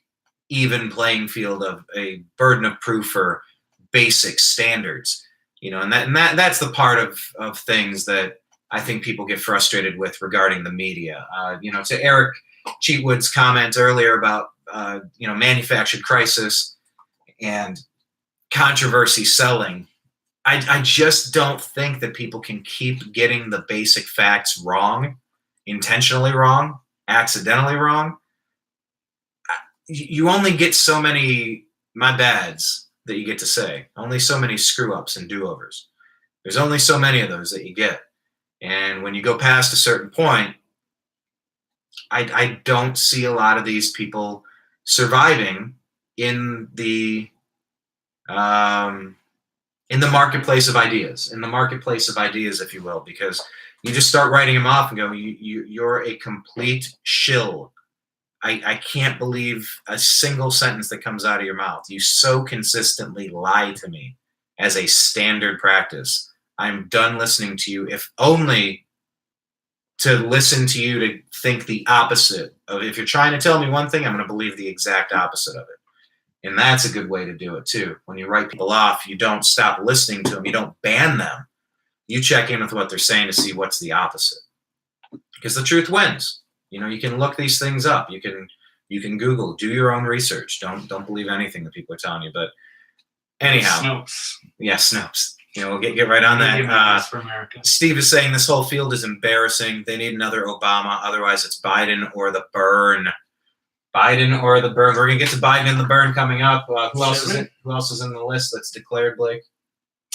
even playing field of a burden of proof for basic standards. And that's the part of things that I think people get frustrated with regarding the media. To Eric Cheatwood's comment earlier about manufactured crisis and controversy selling, I just don't think that people can keep getting the basic facts wrong, intentionally wrong, accidentally wrong. You only get so many my bads that you get to say, only so many screw ups and do-overs. There's only so many of those that you get. And when you go past a certain point, I don't see a lot of these people surviving in the marketplace of ideas, if you will, because you just start writing them off and go, you're a complete shill. I can't believe a single sentence that comes out of your mouth. You so consistently lie to me as a standard practice. I'm done listening to you, if only to listen to you to think the opposite of, if you're trying to tell me one thing, I'm going to believe the exact opposite of it. And that's a good way to do it too. When you write people off, you don't stop listening to them. You don't ban them. You check in with what they're saying to see what's the opposite. Because the truth wins. You can look these things up. You can Google, do your own research. Don't believe anything that people are telling you. But anyhow, Snopes. Yeah, Snopes. We'll get right on that. For America. Steve is saying this whole field is embarrassing. They need another Obama. Otherwise, it's Biden or the burn. Biden or the burn. We're gonna get to Biden and the burn coming up. Who else is in the list that's declared, Blake?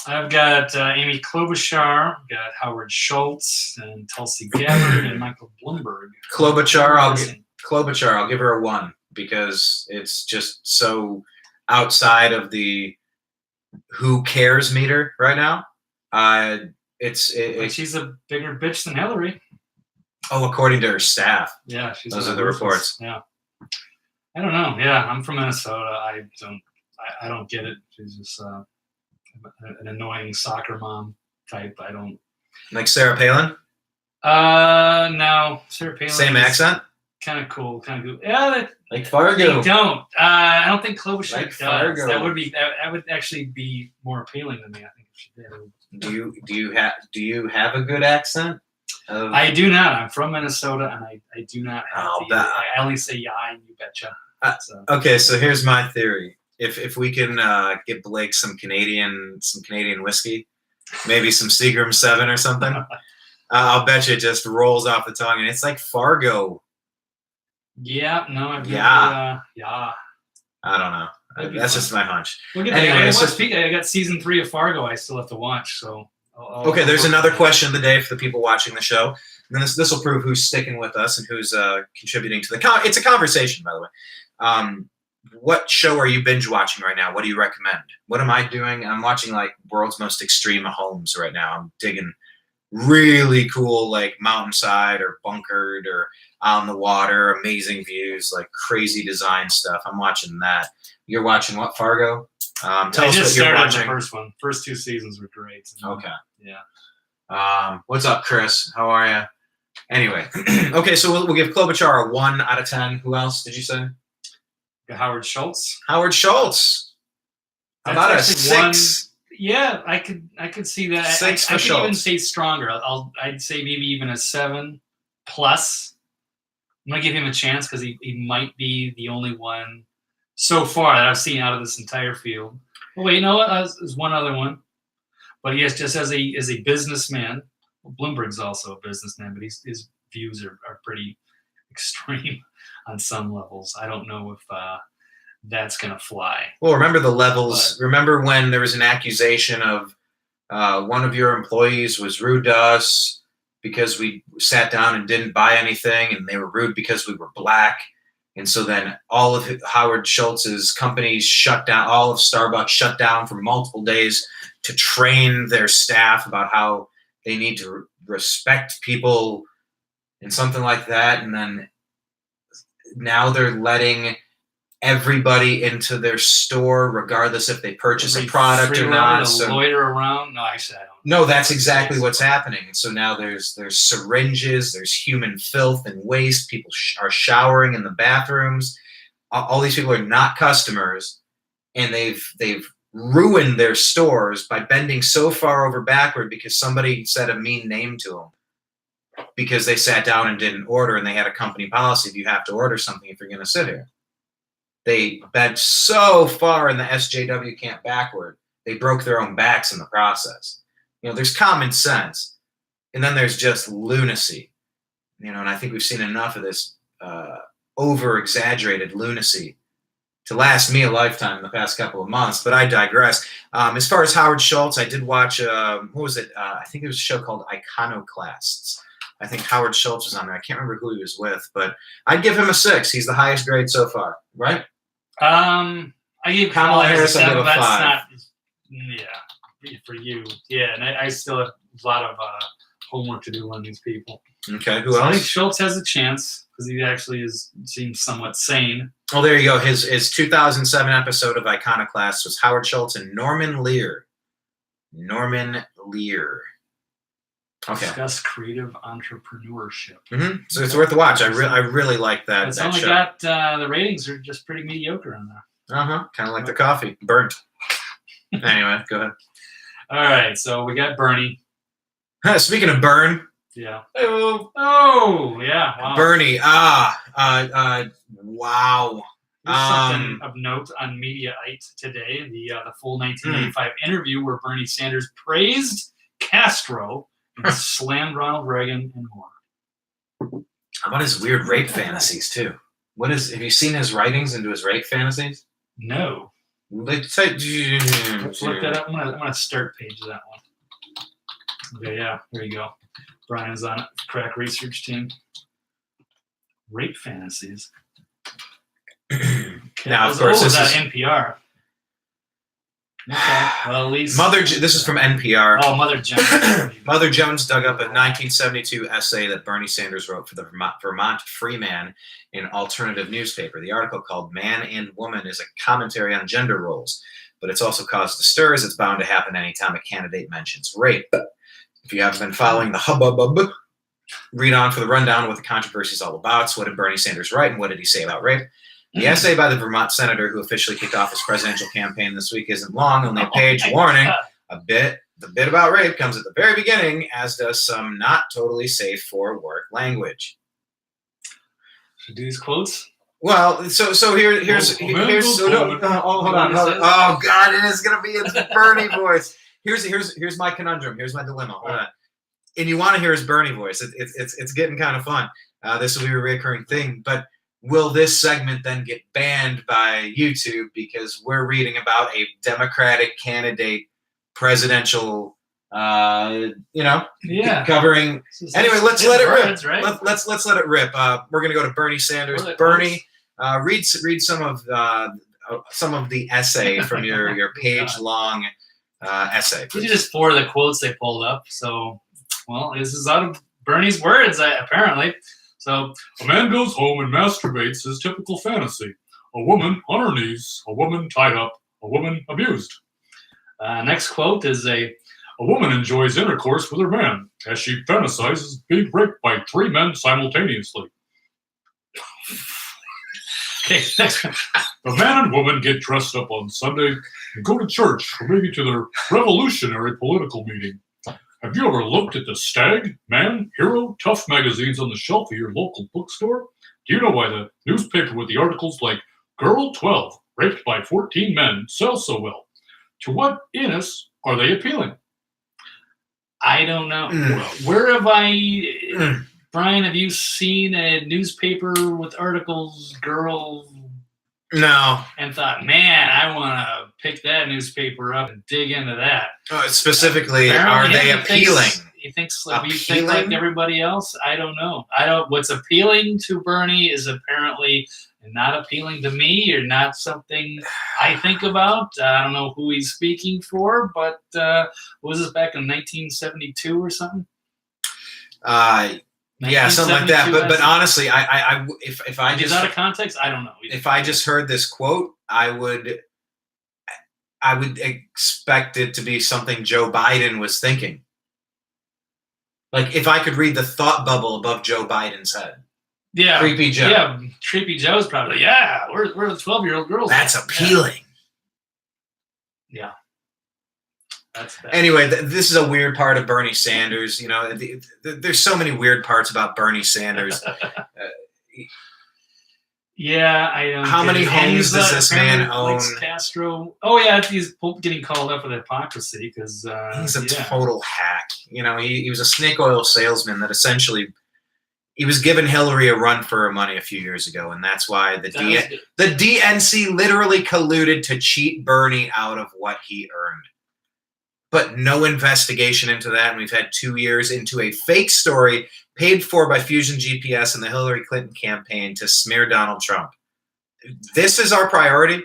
I've got Amy Klobuchar, got Howard Schultz, and Tulsi Gabbard, and Michael Bloomberg. Klobuchar, I'll give her a 1 because it's just so outside of the who cares meter right now. She's a bigger bitch than Hillary. Oh, according to her staff. Yeah, those are the reports. Yeah, I don't know. Yeah, I'm from Minnesota. I don't get it. She's just an annoying soccer mom type. I don't like Sarah Palin. No, Sarah Palin. Same accent. Kind of cool. Kind of good. Yeah, like Fargo. They don't. I don't think Klobuchar like does. Fargo. That would actually be more appealing to me. I think if she did. Do you have a good accent? I do not. I'm from Minnesota, and I do not have I only say yeah and you betcha. Okay, so here's my theory. If we can get Blake some Canadian whiskey, maybe some Seagram 7 or something. I'll bet you it just rolls off the tongue, and it's like Fargo. Yeah, no, I've Yeah. yeah. I don't know. That'd be That's fun. just my hunch. Look at Anyway, that. so- I got season 3 of Fargo. I still have to watch. So Okay, there's another question of the day for the people watching the show. And this will prove who's sticking with us and who's contributing to the it's a conversation, by the way. What show are you binge watching right now? What do you recommend? What am I doing? I'm watching like World's Most Extreme Homes right now. I'm digging really cool, like mountainside or bunkered or on the water, amazing views, like crazy design stuff. I'm watching that. You're watching what, Fargo? Tell I us just what you're started watching. the first one. First 2 seasons were great. Okay. Yeah. What's up, Chris? How are you? Anyway, okay, so we'll give Klobuchar a 1 out of 10. Who else did you say? Howard Schultz. Howard Schultz. How about a That's actually 6? Yeah, I could see that. 6 for I could even Schultz. say stronger. I'd say maybe even a 7 plus. I'm gonna give him a chance because he might be the only one so far that I've seen out of this entire field. Oh wait, you know what? There's one other one, but he is just as a businessman. Well, Bloomberg's also a businessman, but his views are pretty extreme on some levels. I don't know if that's gonna fly. Well, remember the levels. Remember when there was an accusation of one of your employees was rude to us because we sat down and didn't buy anything, and they were rude because we were black. And so then all of Howard Schultz's companies shut down, all of Starbucks shut down for multiple days to train their staff about how they need to respect people and something like that. And then now they're letting everybody into their store, regardless if they purchase a product or not. So, loiter around? No, actually, I don't. No, that's exactly what's happening. And so now there's syringes, there's human filth and waste. People are showering in the bathrooms. All these people are not customers, and they've ruined their stores by bending so far over backward because somebody said a mean name to them because they sat down and didn't order, and they had a company policy: you have to order something if you're going to sit here. They bent so far in the SJW camp backward, they broke their own backs in the process. There's common sense, and then there's just lunacy. And I think we've seen enough of this over-exaggerated lunacy to last me a lifetime in the past couple of months, but I digress. As far as Howard Schultz, I did watch, what was it? I think it was a show called Iconoclasts. I think Howard Schultz was on there. I can't remember who he was with, but I'd give him a 6. He's the highest grade so far, right? I gave Kamala Harris, I give a 5. That's not, yeah, for you. Yeah, and I still have a lot of homework to do on these people. Okay, who So I think else? Schultz has a chance because he actually seems somewhat sane. Oh, there you go. His 2007 episode of Iconoclasts was Howard Schultz and Norman Lear. Norman Lear. Okay. Discuss creative entrepreneurship. So it's worth a watch. I really like that. It's that only show. got the ratings are just pretty mediocre on there. Kind of like the coffee, burnt. Anyway, go ahead. All right, so we got Bernie. Speaking of burn, Yeah. oh Yeah. Wow. Bernie. Wow. There's something of note on Mediaite today. The full 1985 interview where Bernie Sanders praised Castro and slammed Ronald Reagan and more. How about his weird rape fantasies too? Have you seen his writings into his rape fantasies? No. They say, Let's look that up. I'm gonna start page that one. Okay, yeah, there you go. Brian's on it. Crack research team. Rape fantasies. Now, of course, this that is NPR. Okay. Well, at least This is from NPR. Oh, Mother Jones. Mother Jones dug up a 1972 essay that Bernie Sanders wrote for the Vermont Freeman, an alternative newspaper. The article, called "Man and Woman," is a commentary on gender roles, but it's also caused a stir, as it's bound to happen anytime a candidate mentions rape. If you haven't been following the hubbub, read on for the rundown of what the controversy is all about. So what did Bernie Sanders write, and what did he say about rape? The essay by the Vermont senator who officially kicked off his presidential campaign this week isn't long, only a page. Warning, the bit about rape comes at the very beginning, as does some not totally safe for work language. Should do these quotes. Well, so here's hold on. Oh God, it is gonna be in Bernie voice. Here's my conundrum. Here's my dilemma. Hold on. And you want to hear his Bernie voice. It's getting kind of fun. This will be a recurring thing. But will this segment then get banned by YouTube because we're reading about a Democratic candidate presidential, covering. Anyway, let's let it rip. Right? Let's let it rip. We're gonna go to Bernie Sanders. Bernie, read some of the essay from your page-long essay. These are just four of the quotes they pulled up. So, well, this is out of Bernie's words, apparently. So, a man goes home and masturbates his typical fantasy. A woman on her knees, a woman tied up, a woman abused. Next quote is a woman enjoys intercourse with her man as she fantasizes being raped by 3 men simultaneously. Okay, next one. A man and woman get dressed up on Sunday and go to church or maybe to their revolutionary political meeting. Have you ever looked at the Stag, Man, Hero, Tough magazines on the shelf of your local bookstore? Do you know why the newspaper with the articles like Girl 12, raped by 14 men, sells so well? To what Innes are they appealing? I don't know. Where have Brian, have you seen a newspaper with articles, Girl? No. And thought, man, I want to pick that newspaper up and dig into that. Specifically, are they appealing? He thinks like everybody else? I don't know. What's appealing to Bernie is apparently not appealing to me or not something I think about. I don't know who he's speaking for, but was this back in 1972 or something? Yeah, something like that. But honestly, if I just out of context, I don't know. If I just heard this quote, I would expect it to be something Joe Biden was thinking. Like if I could read the thought bubble above Joe Biden's head. Yeah, Creepy Joe. Yeah, Creepy Joe's probably we're the 12-year-old girls. That's appealing. Yeah. That's bad. Anyway, this is a weird part of Bernie Sanders. There's so many weird parts about Bernie Sanders. Yeah, I don't. How many homes does this man own? Castro. Oh yeah, he's getting called up for hypocrisy because he's a total hack. He was a snake oil salesman that essentially he was giving Hillary a run for her money a few years ago, and that's why the DNC literally colluded to cheat Bernie out of what he earned. But no investigation into that, and we've had 2 years into a fake story paid for by Fusion GPS and the Hillary Clinton campaign to smear Donald Trump. This is our priority.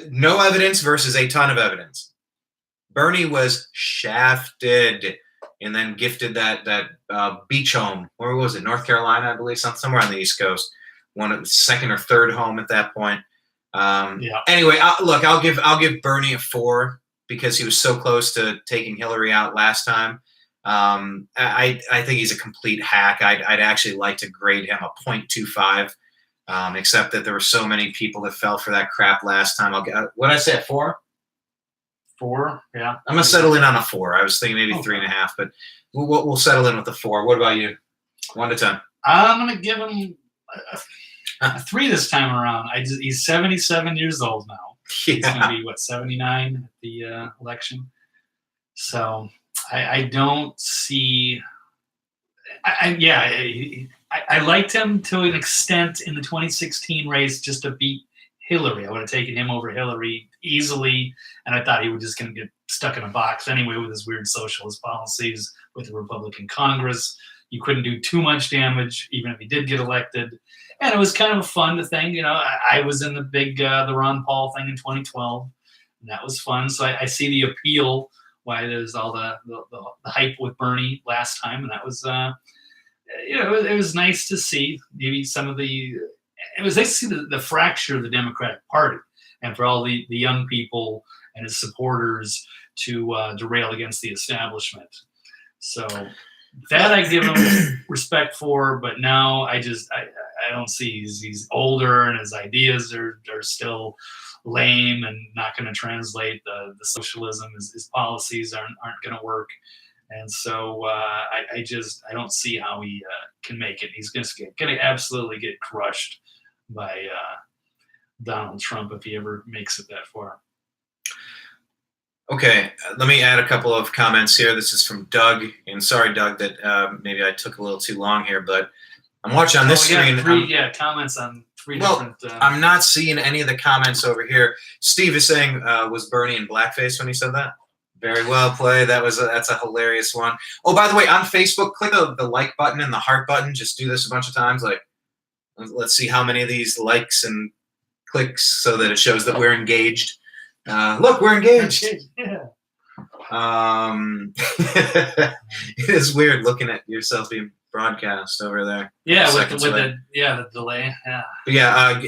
No evidence versus a ton of evidence. Bernie was shafted and then gifted that beach home. Where was it? North Carolina, I believe, somewhere on the East Coast. One of the second or third home at that point. Anyway, I'll give Bernie a 4 because he was so close to taking Hillary out last time. I think he's a complete hack. I'd actually like to grade him a 0.25, except that there were so many people that fell for that crap last time. What did I say, a 4? 4, yeah. I'm gonna settle in on a 4. I was thinking maybe 3.5, but we'll settle in with the 4. What about you? 1 to 10. I'm gonna give him a 3 this time around. He's 77 years old now. Yeah. He's gonna be 79 at the election. So I don't see. I liked him to an extent in the 2016 race just to beat Hillary. I would have taken him over Hillary easily, and I thought he was just going to get stuck in a box anyway with his weird socialist policies with the Republican Congress. You couldn't do too much damage, even if he did get elected. And it was kind of a fun thing. I was in the big the Ron Paul thing in 2012, and that was fun. So I see the appeal why there's all the hype with Bernie last time, and that was it was nice to see maybe some of the. It was nice to see the fracture of the Democratic Party, and for all the young people and his supporters to derail against the establishment. So that I give him respect for, but now I don't see he's older and his ideas are still lame and not going to translate. The socialism, his policies aren't going to work. And so I don't see how he can make it. He's going to absolutely get crushed by Donald Trump if he ever makes it that far. Okay, let me add a couple of comments here. This is from Doug, and sorry, Doug, that maybe I took a little too long here, but I'm watching on this screen. Comments on three well, different. I'm not seeing any of the comments over here. Steve is saying, was Bernie in blackface when he said that? Very well played. That's a hilarious one. Oh, by the way, on Facebook, click the like button and the heart button. Just do this a bunch of times. Like, let's see how many of these likes and clicks so that it shows that we're engaged. Look, we're engaged. Yeah. It is weird looking at yourself being broadcast over there. Yeah, with the delay. Yeah. But yeah,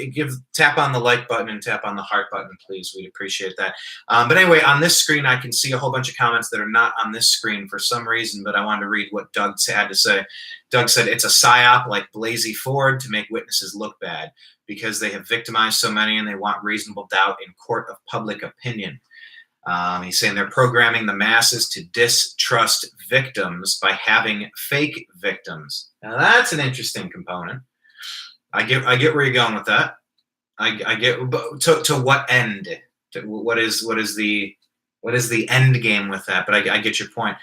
tap on the like button and tap on the heart button, please. We'd appreciate that. But anyway, on this screen, I can see a whole bunch of comments that are not on this screen for some reason, but I wanted to read what Doug had to say. Doug said, it's a psyop like Blasey Ford to make witnesses look bad because they have victimized so many and they want reasonable doubt in court of public opinion. He's saying they're programming the masses to distrust victims by having fake victims. Now that's an interesting component. I get where you're going with that. I get, but to what end? What is the end game with that? But I get your point.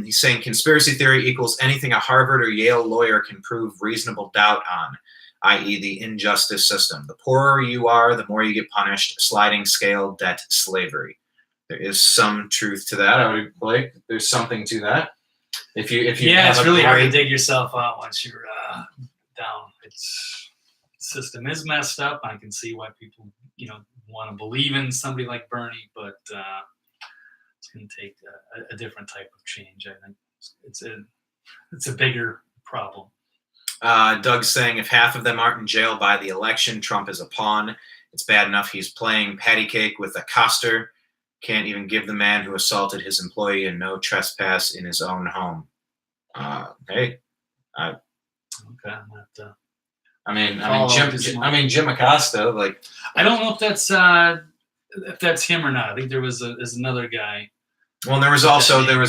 He's saying conspiracy theory equals anything a Harvard or Yale lawyer can prove reasonable doubt on, i.e. the injustice system. The poorer you are, the more you get punished. Sliding scale, debt, slavery. There is some truth to that. I would Blake. There's something to that. If you it's really hard to dig yourself out once you're down. It's system is messed up. I can see why people want to believe in somebody like Bernie, but it's going to take a different type of change. I think it's a bigger problem. Doug's saying if half of them aren't in jail by the election, Trump is a pawn. It's bad enough he's playing patty cake with a coster. Can't even give the man who assaulted his employee a no trespass in his own home. Okay. Jim Acosta. Like, I don't know if that's him or not. I think there's another guy. Well, there was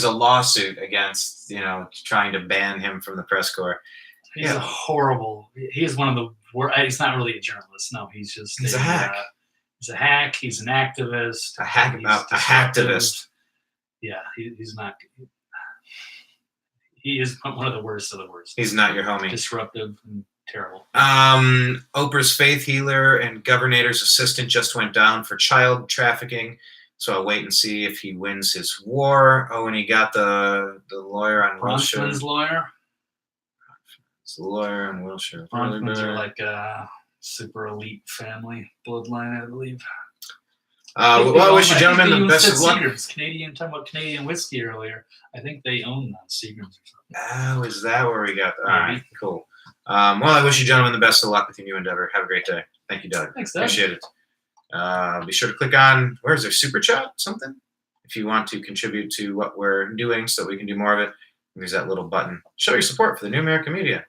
a lawsuit against trying to ban him from the press corps. He's a horrible. He is one of the worst. He's not really a journalist. No, he's a hack. He's a hack. He's an activist. A hacktivist. Yeah, he's not. He is one of the worst of the worst. He's not your homie. Disruptive and terrible. Oprah's faith healer and governor's assistant just went down for child trafficking. So I'll wait and see if he wins his war. Oh, and he got the lawyer on Wilshire. Bronfman's lawyer. It's the lawyer on Wilshire. Bronfman's are like a super elite family bloodline, I believe. Well, I wish you gentlemen the best of luck. Talking about Canadian whiskey earlier. I think they own Seagram's or something. Oh, is that where we got that? All right, cool. Well, I wish you gentlemen the best of luck with your new endeavor. Have a great day. Thank you, Doug. Thanks, Doug. Appreciate it. Be sure to click on, where is there, Super Chat, something? If you want to contribute to what we're doing so we can do more of it, there's that little button. Show your support for the New American Media.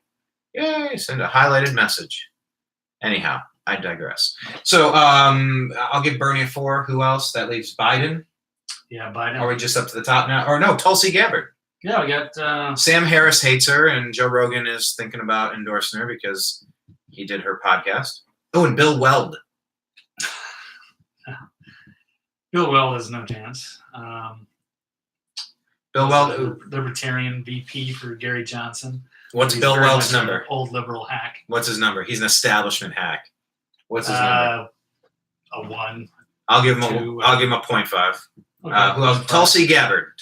Yay, send a highlighted message. Anyhow, I digress. So I'll give Bernie a 4. Who else? That leaves Biden. Yeah, Biden. Are we just up to the top now? Or no, Tulsi Gabbard. Yeah, we got... Sam Harris hates her, and Joe Rogan is thinking about endorsing her because he did her podcast. Oh, and Bill Weld. Bill Weld has no chance. Bill Weld, Libertarian VP for Gary Johnson. What's Bill Weld's number? Old liberal hack. What's his number? He's an establishment hack. What's his number? A 1. I'll give him a 0.5. Okay, who else? Tulsi Gabbard.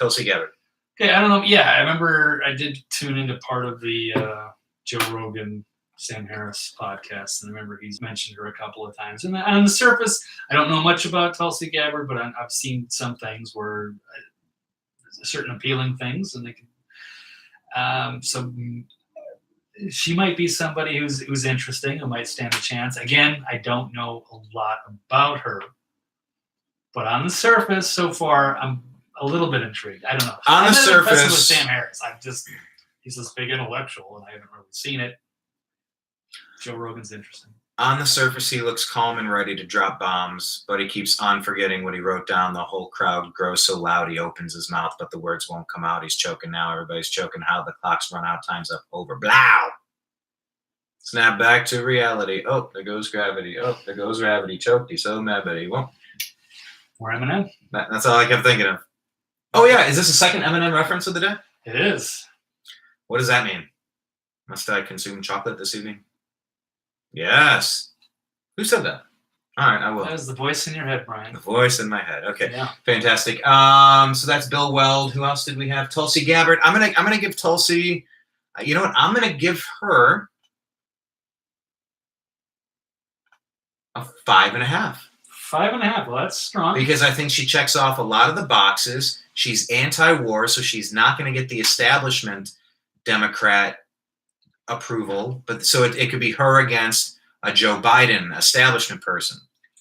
Okay, I don't know. Yeah, I remember I did tune into part of the Joe Rogan, Sam Harris podcast, and I remember he's mentioned her a couple of times. And on the surface, I don't know much about Tulsi Gabbard, but I've seen some things where certain appealing things, and they can. So she might be somebody who's interesting, who might stand a chance. Again, I don't know a lot about her, but on the surface, so far, I'm a little bit intrigued. I don't know. On the surface, with Sam Harris, he's this big intellectual, and I haven't really seen it. Joe Rogan's interesting. On the surface, he looks calm and ready to drop bombs, but he keeps on forgetting what he wrote down. The whole crowd grows so loud he opens his mouth, but the words won't come out. He's choking now. Everybody's choking. How the clock's run out. Time's up. Over. Blow! Snap back to reality. Oh, there goes gravity. Oh, there goes gravity. Choked. He's so mad, but he won't. More Eminem. That's all I kept thinking of. Oh yeah, is this a second Eminem reference of the day? It is. What does that mean? Must I consume chocolate this evening? Yes. Who said that? All right, I will. That was the voice in your head, Brian. The voice in my head. Okay, Yeah. fantastic. So that's Bill Weld. Who else did we have? Tulsi Gabbard. I'm gonna give Tulsi. You know what? I'm gonna give her a 5.5. 5.5. Well, that's strong. Because I think she checks off a lot of the boxes. She's anti-war, so she's not going to get the establishment Democrat approval. But so it could be her against a Joe Biden establishment person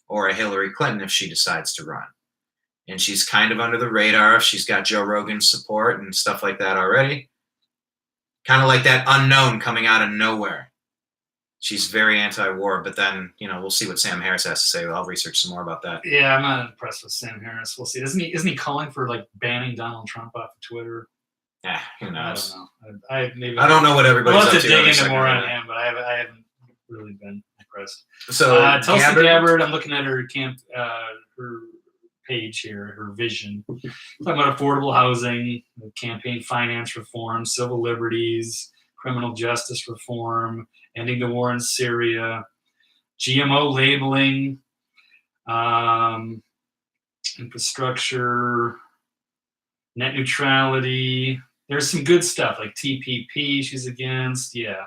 or a Hillary Clinton if she decides to run. And she's kind of under the radar. She's got Joe Rogan's support and stuff like that already. Kind of like that unknown coming out of nowhere. She's very anti-war, but then, we'll see what Sam Harris has to say. I'll research some more about that. Yeah, I'm not impressed with Sam Harris. We'll see. Isn't he calling for like banning Donald Trump off of Twitter? Yeah, who knows? I don't know. I don't know what everybody's We'll up have to. to dig into more on him, but I haven't really been impressed. So Tulsi Gabbard, I'm looking at her her page here, her vision. Talking about affordable housing, campaign finance reform, civil liberties, criminal justice reform, ending the war in Syria, GMO labeling, infrastructure, net neutrality. There's some good stuff like TPP she's against. Yeah.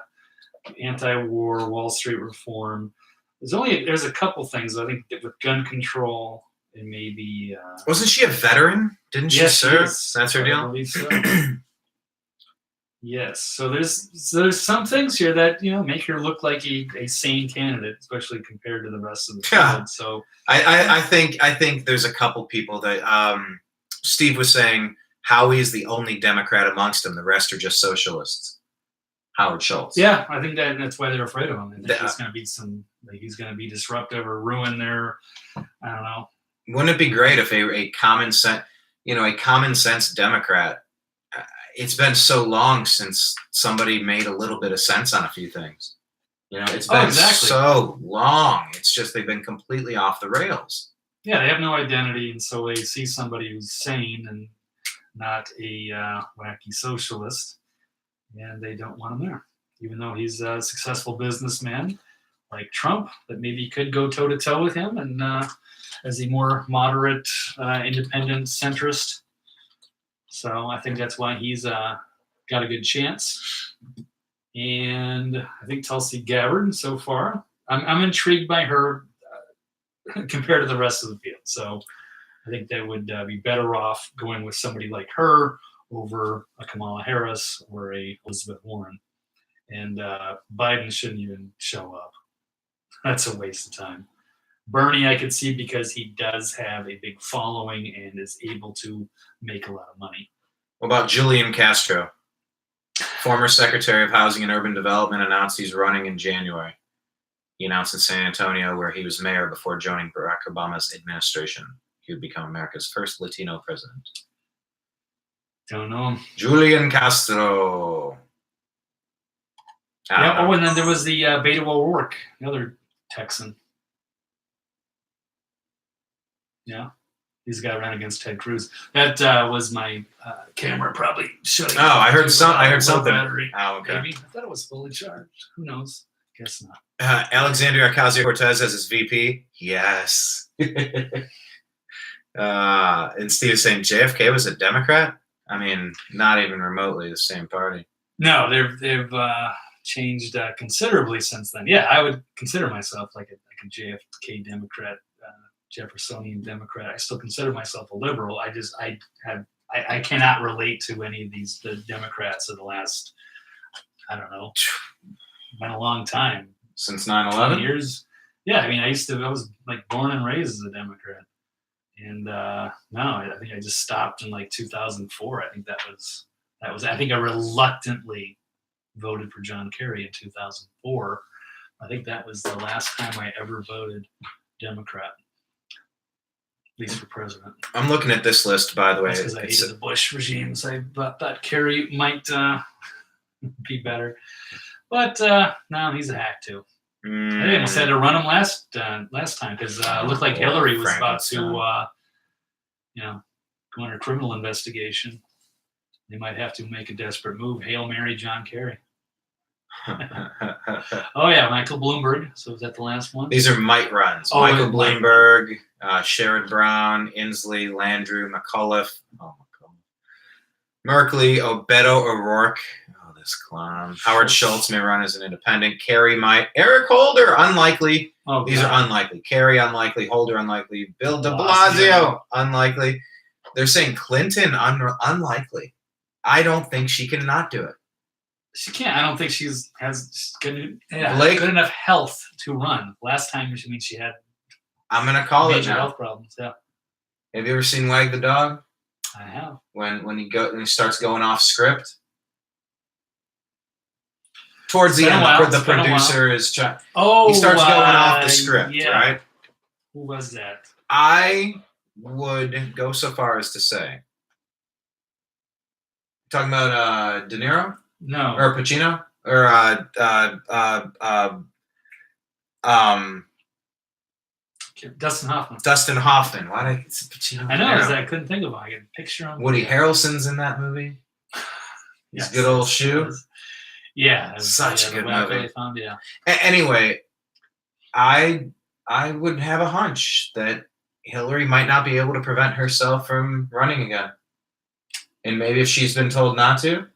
Anti-war, Wall Street reform. There's a couple things I think that with gun control and maybe. Wasn't she a veteran? Didn't she serve? That's her deal. I believe so. Yes. So there's some things here that make her look like a sane candidate, especially compared to the rest of the field. So I think there's a couple people that Steve was saying Howie is the only Democrat amongst them. The rest are just socialists. Howard Schultz. Yeah, I think that's why they're afraid of him. I think he's going to be disruptive or ruin their. I don't know. Wouldn't it be great if a common sense Democrat? It's been so long since somebody made a little bit of sense on a few things. It's been so long. It's just they've been completely off the rails. Yeah, they have no identity, and so they see somebody who's sane and not a wacky socialist, and they don't want him there. Even though he's a successful businessman like Trump, that maybe could go toe-to-toe with him, and as a more moderate, independent centrist. So I think that's why he's got a good chance. And I think Tulsi Gabbard, so far, I'm intrigued by her compared to the rest of the field. So I think they would be better off going with somebody like her over a Kamala Harris or a Elizabeth Warren. And Biden shouldn't even show up. That's a waste of time. Bernie, I could see because he does have a big following and is able to make a lot of money. What about Julian Castro? Former Secretary of Housing and Urban Development announced he's running in January. He announced in San Antonio, where he was mayor before joining Barack Obama's administration. He would become America's first Latino president. Don't know him. Julian Castro. Yeah. Oh, and then there was the Beto O'Rourke, another Texan. Yeah, he's the guy ran against Ted Cruz. That was my camera probably shutting. Oh, I heard something. Battery. Oh, okay. Maybe. I thought it was fully charged. Who knows? Guess not. Alexandria Ocasio-Cortez as his VP. Yes. And Steve is saying JFK was a Democrat. I mean, not even remotely the same party. No, they've changed considerably since then. Yeah, I would consider myself like a JFK Democrat. Jeffersonian Democrat. I still consider myself a liberal. I cannot relate to any of the Democrats of the last, I don't know, been a long time. Since 9/11? Years. Yeah, I mean, I was like born and raised as a Democrat. And no, I think I just stopped in like 2004. I think that was, I think I reluctantly voted for John Kerry in 2004. I think that was the last time I ever voted Democrat. At least for president. I'm looking at this list, by the way. Because I hated the Bush regime, so I thought Kerry might be better. But no, he's a hack too. I almost had to run him last time because it looked like Hillary was about to go under criminal investigation. They might have to make a desperate move. Hail Mary, John Kerry. Oh yeah, Michael Bloomberg. So was that the last one? These are might runs. Oh, Michael it might Bloomberg, Sherrod Brown, Inslee, Landrieu, McAuliffe, Merkley, Obedo, O'Rourke. Oh, this clown. Howard Schultz may run as an independent. Kerry might. Eric Holder, unlikely. Oh, These God. are unlikely. Kerry, unlikely. Holder, unlikely. Bill de Blasio. Blasio, unlikely. They're saying Clinton, unlikely. I don't think she can not do it. She can't. I don't think has good Blake- enough health to run. Last time, she had I'm going to call it major now. health problems. Yeah, Have you ever seen Wag the Dog? I have. When he starts going off script? Towards the It's been a end, while, the it's been a producer is trying. Oh, He starts going off the script, yeah. right? Who was that? I would go so far as to say, talking about De Niro No. or Pacino or Dustin Hoffman. Dustin Hoffman. Why did I say Pacino? I know. De Niro? Is that I couldn't think of it. I could picture him. Woody Harrelson's in that movie. His good old shoe. Yeah, Such a good movie. Really found, yeah. Anyway, I would have a hunch that Hillary might not be able to prevent herself from running again. And maybe if she's been told not to,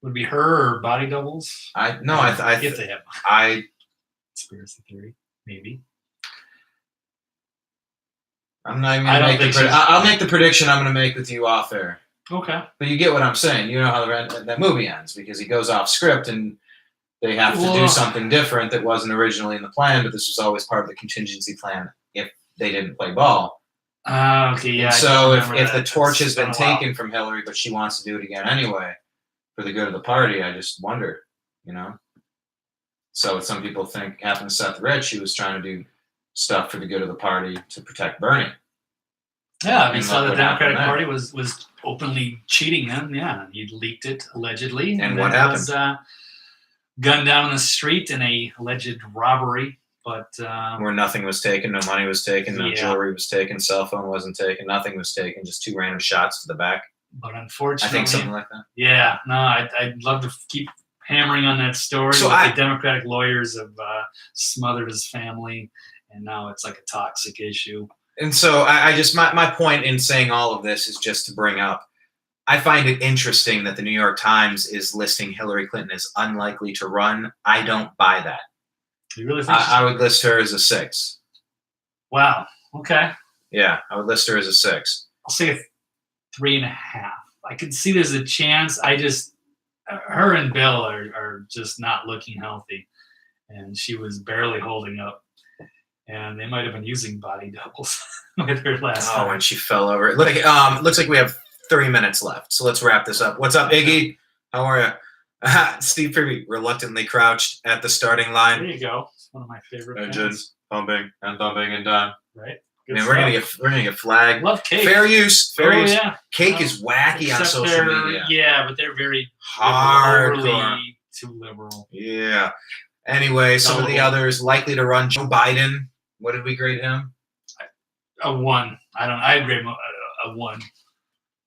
Would be her or body doubles. if they have I conspiracy theory, maybe. I'm not even I gonna don't make think I'll make the prediction I'm gonna make with you off air. Okay. But you get what I'm saying. You know how that movie ends because he goes off script and they have to do something different that wasn't originally in the plan, but this was always part of the contingency plan if they didn't play ball. Okay, yeah. And I so don't remember if the that. torch has It's been been a while. taken from Hillary, but she wants to do it again anyway for the good of the party, I just wonder, So some people think happened to Seth Rich. He was trying to do stuff for the good of the party to protect Bernie. Yeah, And so look the what happened Democratic there. Party was openly cheating them. Yeah, he leaked it allegedly. And then what he happened? was gunned down in the street in a alleged robbery. But Where nothing was taken, no money was taken, no Yeah. jewelry was taken, cell phone wasn't taken, nothing was taken, just 2 random shots to the back. I unfortunately, think something like that. yeah, no, I'd love to keep hammering on that story. So The Democratic lawyers have smothered his family, and now it's like a toxic issue. And so I just my point in saying all of this is just to bring up, I find it interesting that the New York Times is listing Hillary Clinton as unlikely to run. I don't buy that. You really think? I would list her as a 6. Wow. Okay. Yeah, I would list her as a 6. I'll say a 3.5. I can see there's a chance. Her and Bill are just not looking healthy, and she was barely holding up. And they might have been using body doubles with her last time. When she fell over. It looks like we have 3 minutes left, so let's wrap this up. What's up, Iggy? How are you? Steve Privy reluctantly crouched at the starting There line. you go. It's one of my favorite Engines things. pumping and done. Right? I mean, we're gonna get flagged. Love cake. Fair use. Fair use. Yeah. Cake is wacky on Except social they're- media. Yeah, but they're very Hardcore. overly too liberal. Yeah. Anyway, some of the Gullible. others likely to run. Joe Biden. What did we grade him? A 1. I agree. A 1.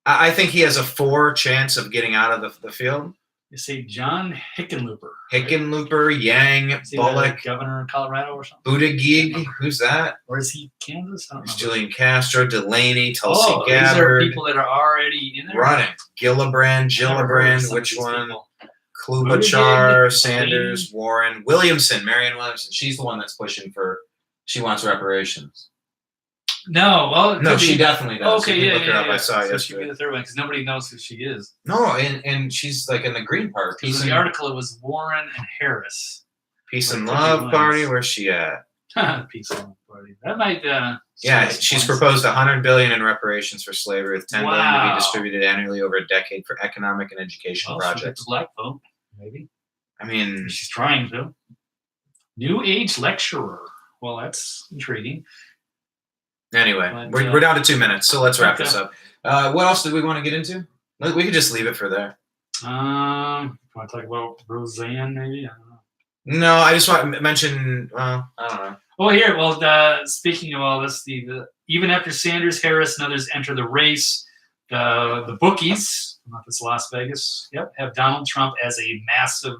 I think he has a 4 chance of getting out of the field. You say John Hickenlooper. Hickenlooper, Yang, Is he Bullock, the governor of Colorado or something? Buttigieg. Who's that? Or is he Kansas? I don't It's know. Julian Castro, Delaney, Tulsi Oh, these are Gabbard. people that are already in there. Running. Gillibrand, Never heard of Gillibrand, some of which these one? people. Klobuchar, Buttigieg, Sanders, Warren, Williamson, Marianne Williamson. She's the one that's pushing for. She wants reparations. No, well, it No, could she be- definitely does. Okay, You can yeah, look her yeah, up. yeah. I saw it So she'd be yesterday. the third one because nobody knows who she is. No, and she's like in the Green Party. Because in the article it was Warren and Harris. Peace and Like, Love Cookie Party. Lines. Where's she at? Peace and Love Party. That might. Yeah, sort of she's points. proposed $100 billion in reparations for slavery, with $10 billion to Wow. be distributed annually over a decade for economic and educational Well, she'll get projects. the black vote, maybe. I mean, She's trying to. New Age lecturer. Well, that's intriguing. anyway, But, we're down to 2 minutes, so let's wrap okay. this up. What else did we want to get into? We could just leave it for there. Want to talk about Roseanne, maybe? I don't know. No, I just want to mention. Well, I don't know. Oh, here. Well, speaking of all this, even after Sanders, Harris, and others enter the race, the bookies, I don't know if it's Las Vegas, have Donald Trump as a massive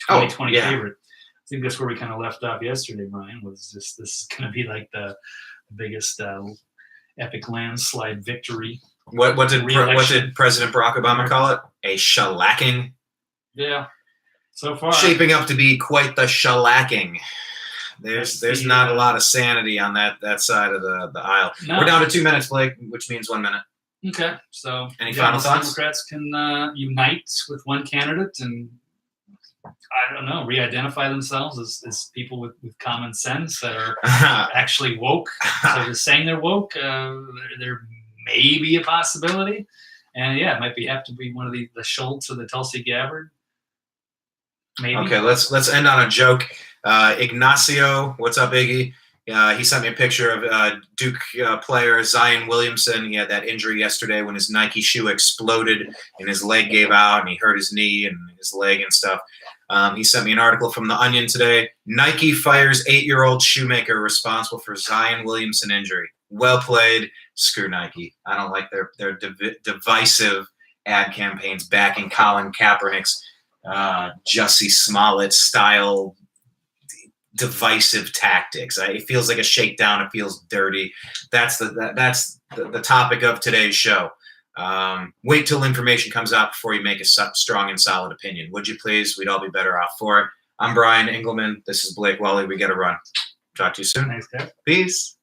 2020 favorite. I think that's where we kind of left off yesterday, Brian. Was just this is going to be like the biggest epic landslide victory. What did President Barack Obama call it? A shellacking. Yeah, so far shaping up to be quite the shellacking. There's not a lot of sanity on that side of the aisle. No. We're down to 2 minutes, Blake, which means 1 minute. Okay, so any final thoughts? Democrats can unite with one candidate and I don't know, re-identify themselves as people with common sense that are actually woke. So they're saying they're woke. There may be a possibility, and it might have to be one of the Schultz or the Tulsi Gabbard. Maybe. Okay, let's end on a joke. Ignacio, what's up, Iggy? He sent me a picture of Duke player Zion Williamson. He had that injury yesterday when his Nike shoe exploded and his leg gave out and he hurt his knee and his leg and stuff. He sent me an article from The Onion today. Nike fires 8-year-old shoemaker responsible for Zion Williamson injury. Well played. Screw Nike. I don't like their divisive ad campaigns backing Colin Kaepernick's Jussie Smollett style divisive tactics. It feels like a shakedown. It feels dirty. That's the topic of today's show. Wait till information comes out before you make a strong and solid opinion. Would you please? We'd all be better off for it. I'm Brian Engelman. This is Blake Wally. We got to run. Talk to you soon. Thanks, guys. Peace.